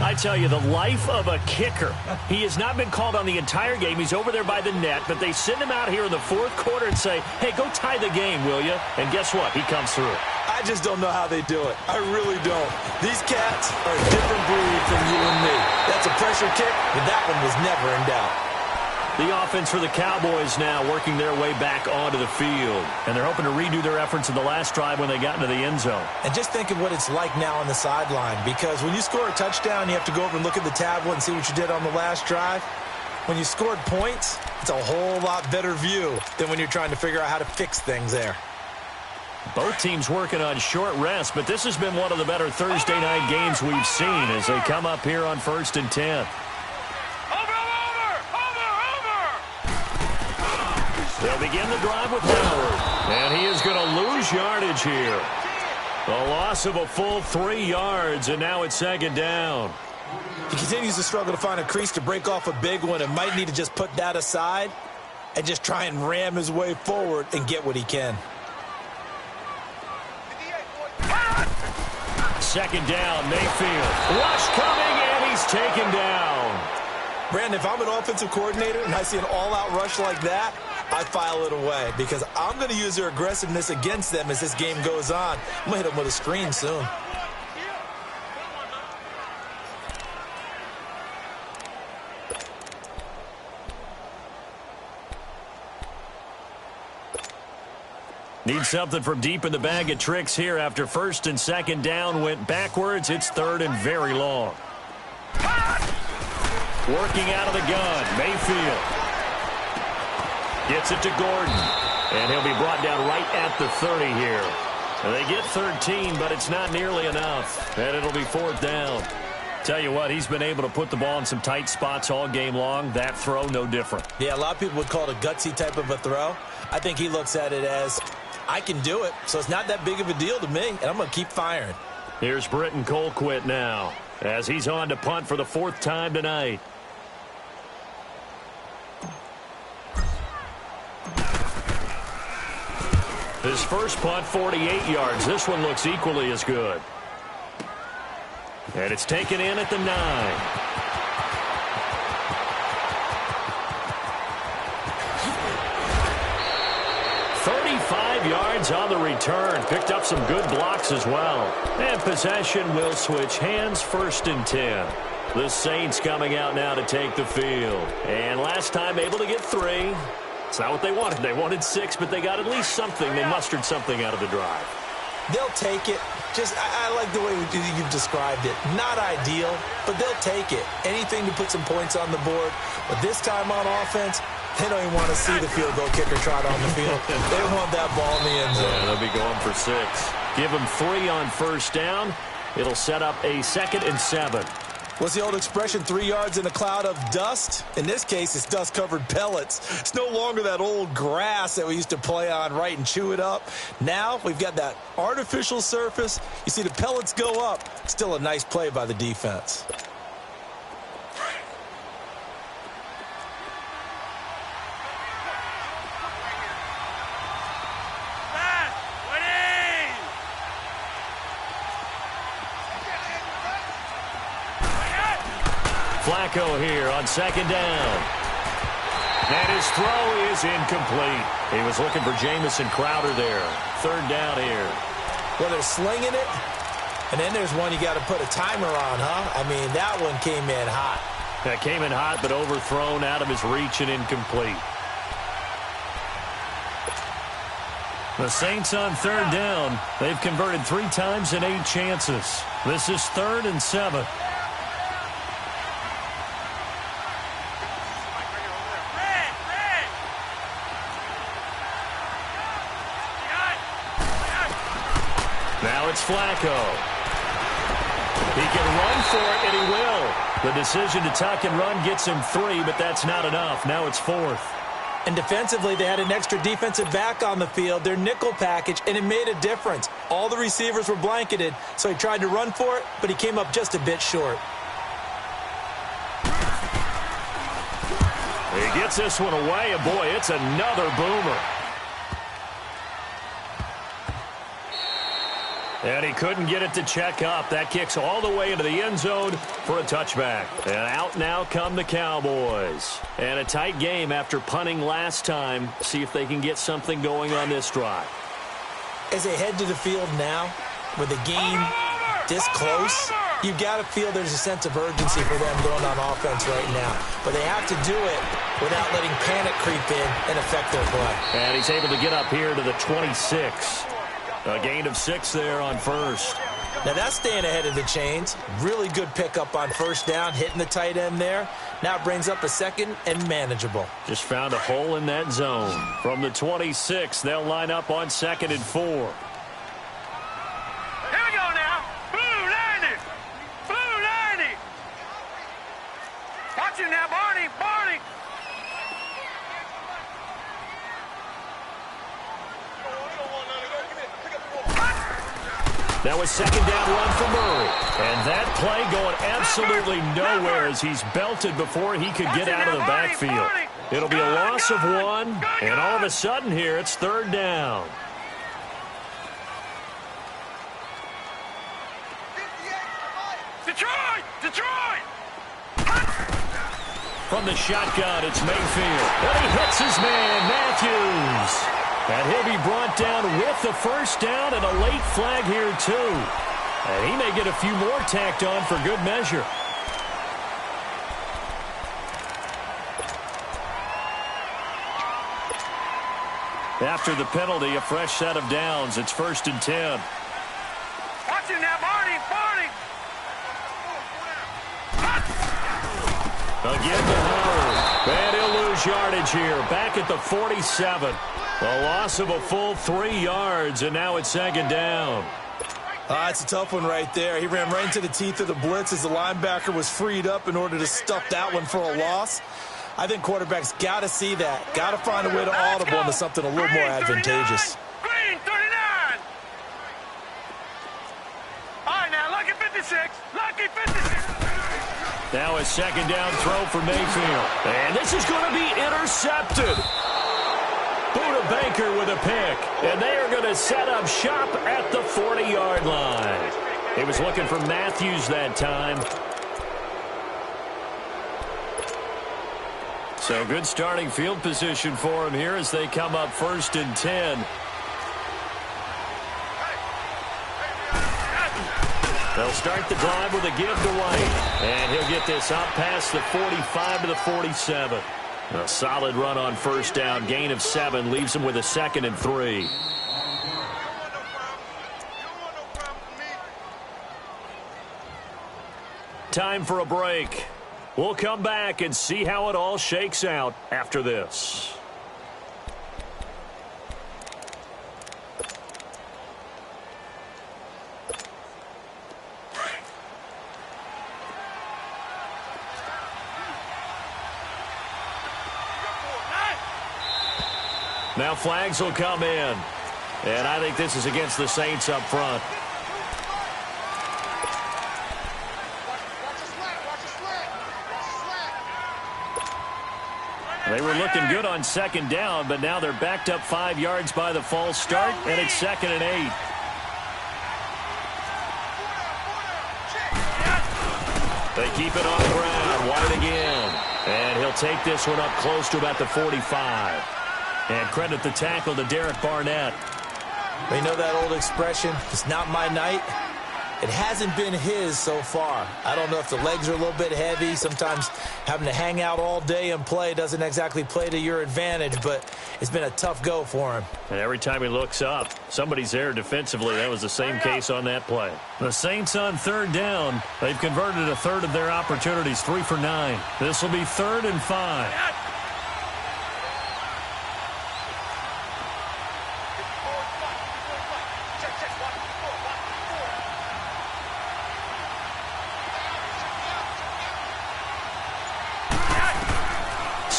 I tell you, the life of a kicker. He has not been called on the entire game. He's over there by the net, but they send him out here in the fourth quarter and say, hey, go tie the game, will you? And guess what? He comes through. I just don't know how they do it. I really don't. These cats are a different breed from you and me. That's a pressure kick, but that one was never in doubt. The offense for the Cowboys now working their way back onto the field. And they're hoping to redo their efforts in the last drive when they got into the end zone. And just think of what it's like now on the sideline. Because when you score a touchdown, you have to go over and look at the tablet and see what you did on the last drive. When you scored points, it's a whole lot better view than when you're trying to figure out how to fix things there. Both teams working on short rest, but this has been one of the better Thursday night games we've seen as they come up here on 1st and 10. They'll begin the drive with Howard. And he is going to lose yardage here. A loss of a full 3 yards, and now it's 2nd down. He continues to struggle to find a crease to break off a big one and might need to just put that aside and just try and ram his way forward and get what he can. 2nd down, Mayfield. Rush coming, and he's taken down. Brandon, if I'm an offensive coordinator and I see an all-out rush like that, I file it away because I'm going to use their aggressiveness against them as this game goes on. I'm going to hit them with a screen soon. Need something from deep in the bag of tricks here after 1st and 2nd down went backwards. It's 3rd and very long. Working out of the gun, Mayfield. Gets it to Gordon. And he'll be brought down right at the 30 here. And they get 13, but it's not nearly enough. And it'll be 4th down. Tell you what, he's been able to put the ball in some tight spots all game long. That throw, no different. Yeah, a lot of people would call it a gutsy type of a throw. I think he looks at it as, I can do it, so it's not that big of a deal to me, and I'm going to keep firing. Here's Britton Colquitt now as he's on to punt for the 4th time tonight. His first punt, 48 yards. This one looks equally as good. And it's taken in at the 9. 35 yards on the return. Picked up some good blocks as well. And possession will switch hands, 1st and 10. The Saints coming out now to take the field. And last time able to get 3. It's not what they wanted. They wanted 6, but they got at least something. They mustered something out of the drive. They'll take it. I like the way you've described it. Not ideal, but they'll take it. Anything to put some points on the board. But this time on offense, they don't even want to see the field goal kicker trot on the field. They want that ball in the end zone. Yeah, they'll be going for 6. Give them 3 on first down. It'll set up a 2nd and 7. What's the old expression, 3 yards in a cloud of dust? In this case, it's dust-covered pellets. It's no longer that old grass that we used to play on, right, and chew it up. Now we've got that artificial surface. You see the pellets go up. Still a nice play by the defense. Flacco here on 2nd down. And his throw is incomplete. He was looking for Jamison Crowder there. 3rd down here. Well, they're slinging it. And then there's one you got to put a timer on, huh? I mean, that one came in hot. That came in hot, but overthrown out of his reach and incomplete. The Saints on 3rd down. They've converted 3 times in 8 chances. This is 3rd and 7. Now it's Flacco. He can run for it, and he will. The decision to tuck and run gets him 3, but that's not enough. Now it's 4th. And defensively, they had an extra defensive back on the field, their nickel package, and it made a difference. All the receivers were blanketed, so he tried to run for it, but he came up just a bit short. He gets this one away, and boy, it's another boomer. And he couldn't get it to check up. That kicks all the way into the end zone for a touchback. And out now come the Cowboys. And a tight game after punting last time. See if they can get something going on this drive. As they head to the field now, with the game this close, you've got to feel there's a sense of urgency for them going on offense right now. But they have to do it without letting panic creep in and affect their play. And he's able to get up here to the 26. A gain of 6 there on 1st. Now that's staying ahead of the chains. Really good pickup on 1st down, hitting the tight end there. Now it brings up a 2nd and manageable. Just found a hole in that zone. From the 26, they'll line up on 2nd and 4. Here we go now. Blue 90. Blue 90. Watch it now, Barney. Barney. Now a 2nd down run for Murray. And that play going absolutely nowhere as he's belted before he could get out of the backfield. It'll be a loss of 1, and all of a sudden here it's 3rd down. Detroit! Detroit! From the shotgun, it's Mayfield. And he hits his man, Matthews. And he'll be brought down with the 1st down and a late flag here, too. And he may get a few more tacked on for good measure. After the penalty, a fresh set of downs. It's 1st and 10. Watch it now, Barney. Barney. Again to Howard. And he'll lose yardage here. Back at the 47. A loss of a full 3 yards, and now it's 2nd down. It's a tough one right there. He ran right into the teeth of the blitz as the linebacker was freed up in order to stuff that one for a loss. I think quarterbacks got to see that. Got to find a way to audible into something a little more advantageous. Green 39. All right, now, lucky 56. Lucky 56. Now a 2nd down throw for Mayfield. And this is going to be intercepted. Buda Baker with a pick, and they are going to set up shop at the 40-yard line. He was looking for Matthews that time. So good starting field position for him here as they come up 1st and 10. They'll start the drive with a give to White, and he'll get this up past the 45 to the 47. A solid run on 1st down. Gain of 7 leaves him with a 2nd and 3. Time for a break. We'll come back and see how it all shakes out after this. Now flags will come in. And I think this is against the Saints up front. They were looking good on second down, but now they're backed up 5 yards by the false start, and it's 2nd and 8. They keep it on the ground. White again. And he'll take this one up close to about the 45. And credit the tackle to Derek Barnett. We know that old expression, it's not my night. It hasn't been his so far. I don't know if the legs are a little bit heavy. Sometimes having to hang out all day and play doesn't exactly play to your advantage, but it's been a tough go for him. And every time he looks up, somebody's there defensively. That was the same case on that play. The Saints on 3rd down. They've converted a third of their opportunities, 3 for 9. This will be 3rd and 5.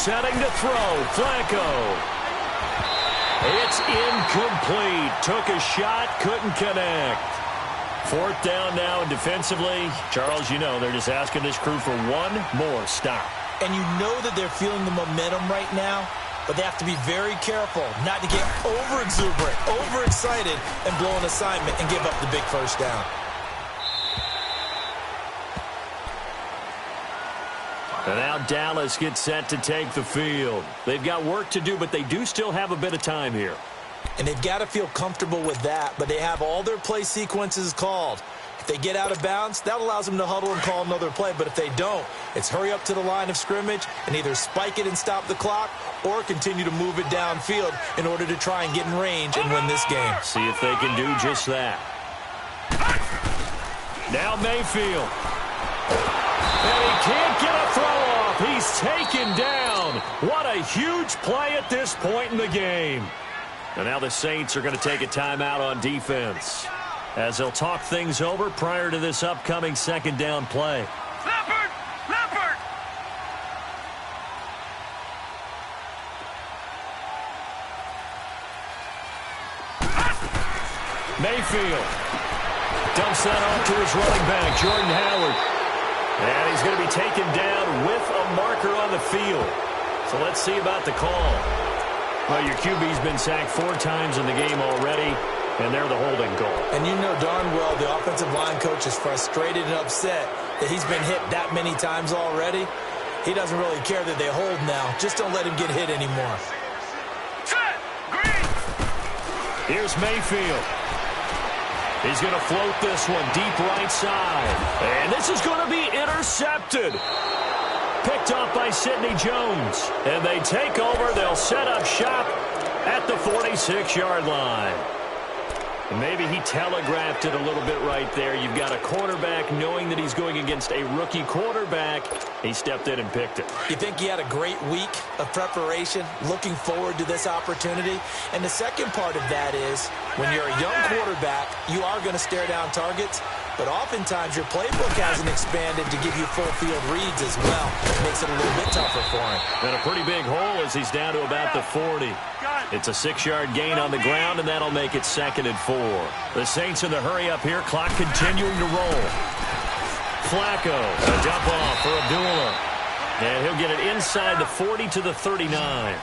Setting to throw, Flacco. It's incomplete. Took a shot, couldn't connect. 4th down now, and defensively, Charles, you know, they're just asking this crew for one more stop. And you know that they're feeling the momentum right now, but they have to be very careful not to get over-exuberant, overexcited, and blow an assignment and give up the big first down. And now Dallas gets set to take the field. They've got work to do, but they do still have a bit of time here. And they've got to feel comfortable with that, but they have all their play sequences called. If they get out of bounds, that allows them to huddle and call another play. But if they don't, it's hurry up to the line of scrimmage and either spike it and stop the clock or continue to move it downfield in order to try and get in range and win this game. See if they can do just that. Now Mayfield. And he can't get a throw off. He's taken down. What a huge play at this point in the game. And now the Saints are going to take a timeout on defense as they'll talk things over prior to this upcoming 2nd down play. Leopard! Leopard! Mayfield dumps that off to his running back, Jordan Howard. And he's going to be taken down with a marker on the field. So let's see about the call. Well, your QB's been sacked 4 times in the game already, and they're the holding call. And you know darn well the offensive line coach is frustrated and upset that he's been hit that many times already. He doesn't really care that they hold now. Just don't let him get hit anymore. Set! Green! Here's Mayfield. He's going to float this one deep right side. And this is going to be intercepted. Picked off by Sidney Jones. And they take over. They'll set up shop at the 46-yard line. And maybe he telegraphed it a little bit right there. You've got a quarterback knowing that he's going against a rookie quarterback. He stepped in and picked it. You think he had a great week of preparation, looking forward to this opportunity? And the second part of that is, when you're a young quarterback, you are going to stare down targets, but oftentimes your playbook hasn't expanded to give you full field reads as well. It makes it a little bit tougher for him. And a pretty big hole as he's down to about the 40. It's a 6-yard gain on the ground, and that'll make it 2nd and 4. The Saints in the hurry up here, clock continuing to roll. Flacco, a dump off for Abdullah. And he'll get it inside the 40 to the 39.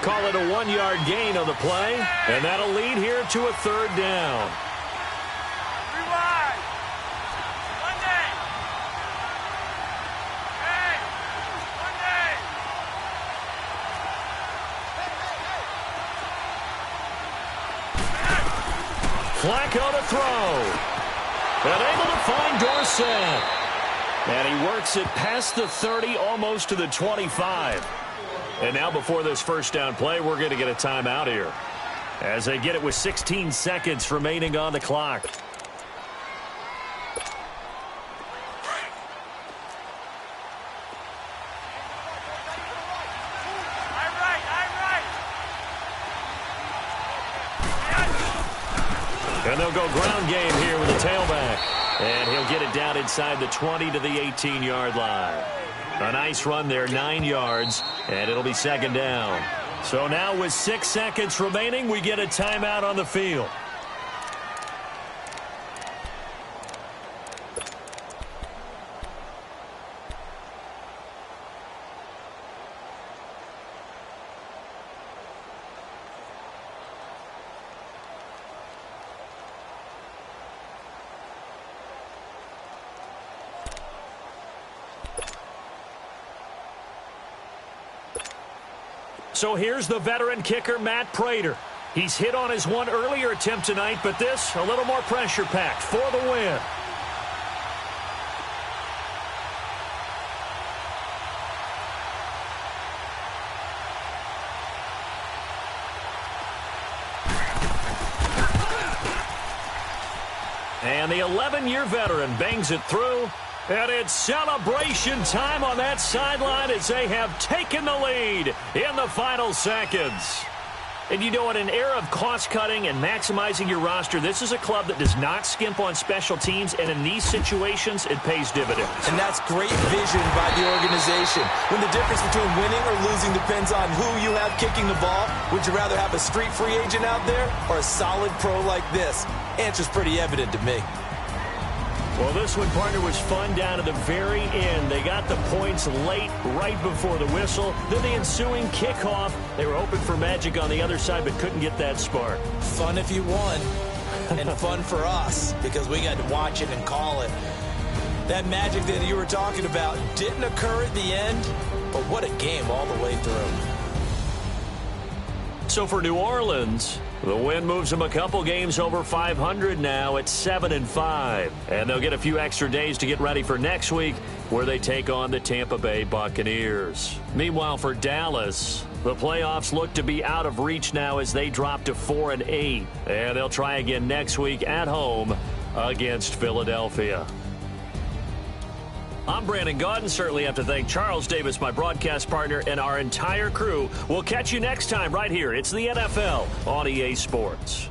Call it a 1-yard gain on the play, and that'll lead here to a 3rd down. Rewind! Monday! Hey! Monday! Flacco to throw. And able to find Dorsett. And he works it past the 30, almost to the 25. And now before this first down play, we're going to get a timeout here, as they get it with 16 seconds remaining on the clock. They'll go ground game here with the tailback. And he'll get it down inside the 20 to the 18-yard line. A nice run there, 9 yards, and it'll be second down. So now with 6 seconds remaining, we get a timeout on the field. So here's the veteran kicker, Matt Prater. He's hit on his one earlier attempt tonight, but this a little more pressure-packed for the win. And the 11-year veteran bangs it through. And it's celebration time on that sideline as they have taken the lead in the final seconds. And you know, in an era of cost-cutting and maximizing your roster, this is a club that does not skimp on special teams, and in these situations, it pays dividends. And that's great vision by the organization. When the difference between winning or losing depends on who you have kicking the ball, would you rather have a street free agent out there or a solid pro like this? Answer's pretty evident to me. Well, this one, partner, was fun down to the very end. They got the points late, right before the whistle. Then the ensuing kickoff. They were hoping for magic on the other side, but couldn't get that spark. Fun if you won, and fun for us, because we got to watch it and call it. That magic that you were talking about didn't occur at the end, but what a game all the way through. So for New Orleans, the win moves them a couple games over 500 now at 7-5. And they'll get a few extra days to get ready for next week, where they take on the Tampa Bay Buccaneers. Meanwhile, for Dallas, the playoffs look to be out of reach now as they drop to 4-8. And they'll try again next week at home against Philadelphia. I'm Brandon Gaudin. Certainly have to thank Charles Davis, my broadcast partner, and our entire crew. We'll catch you next time right here. It's the NFL on EA Sports.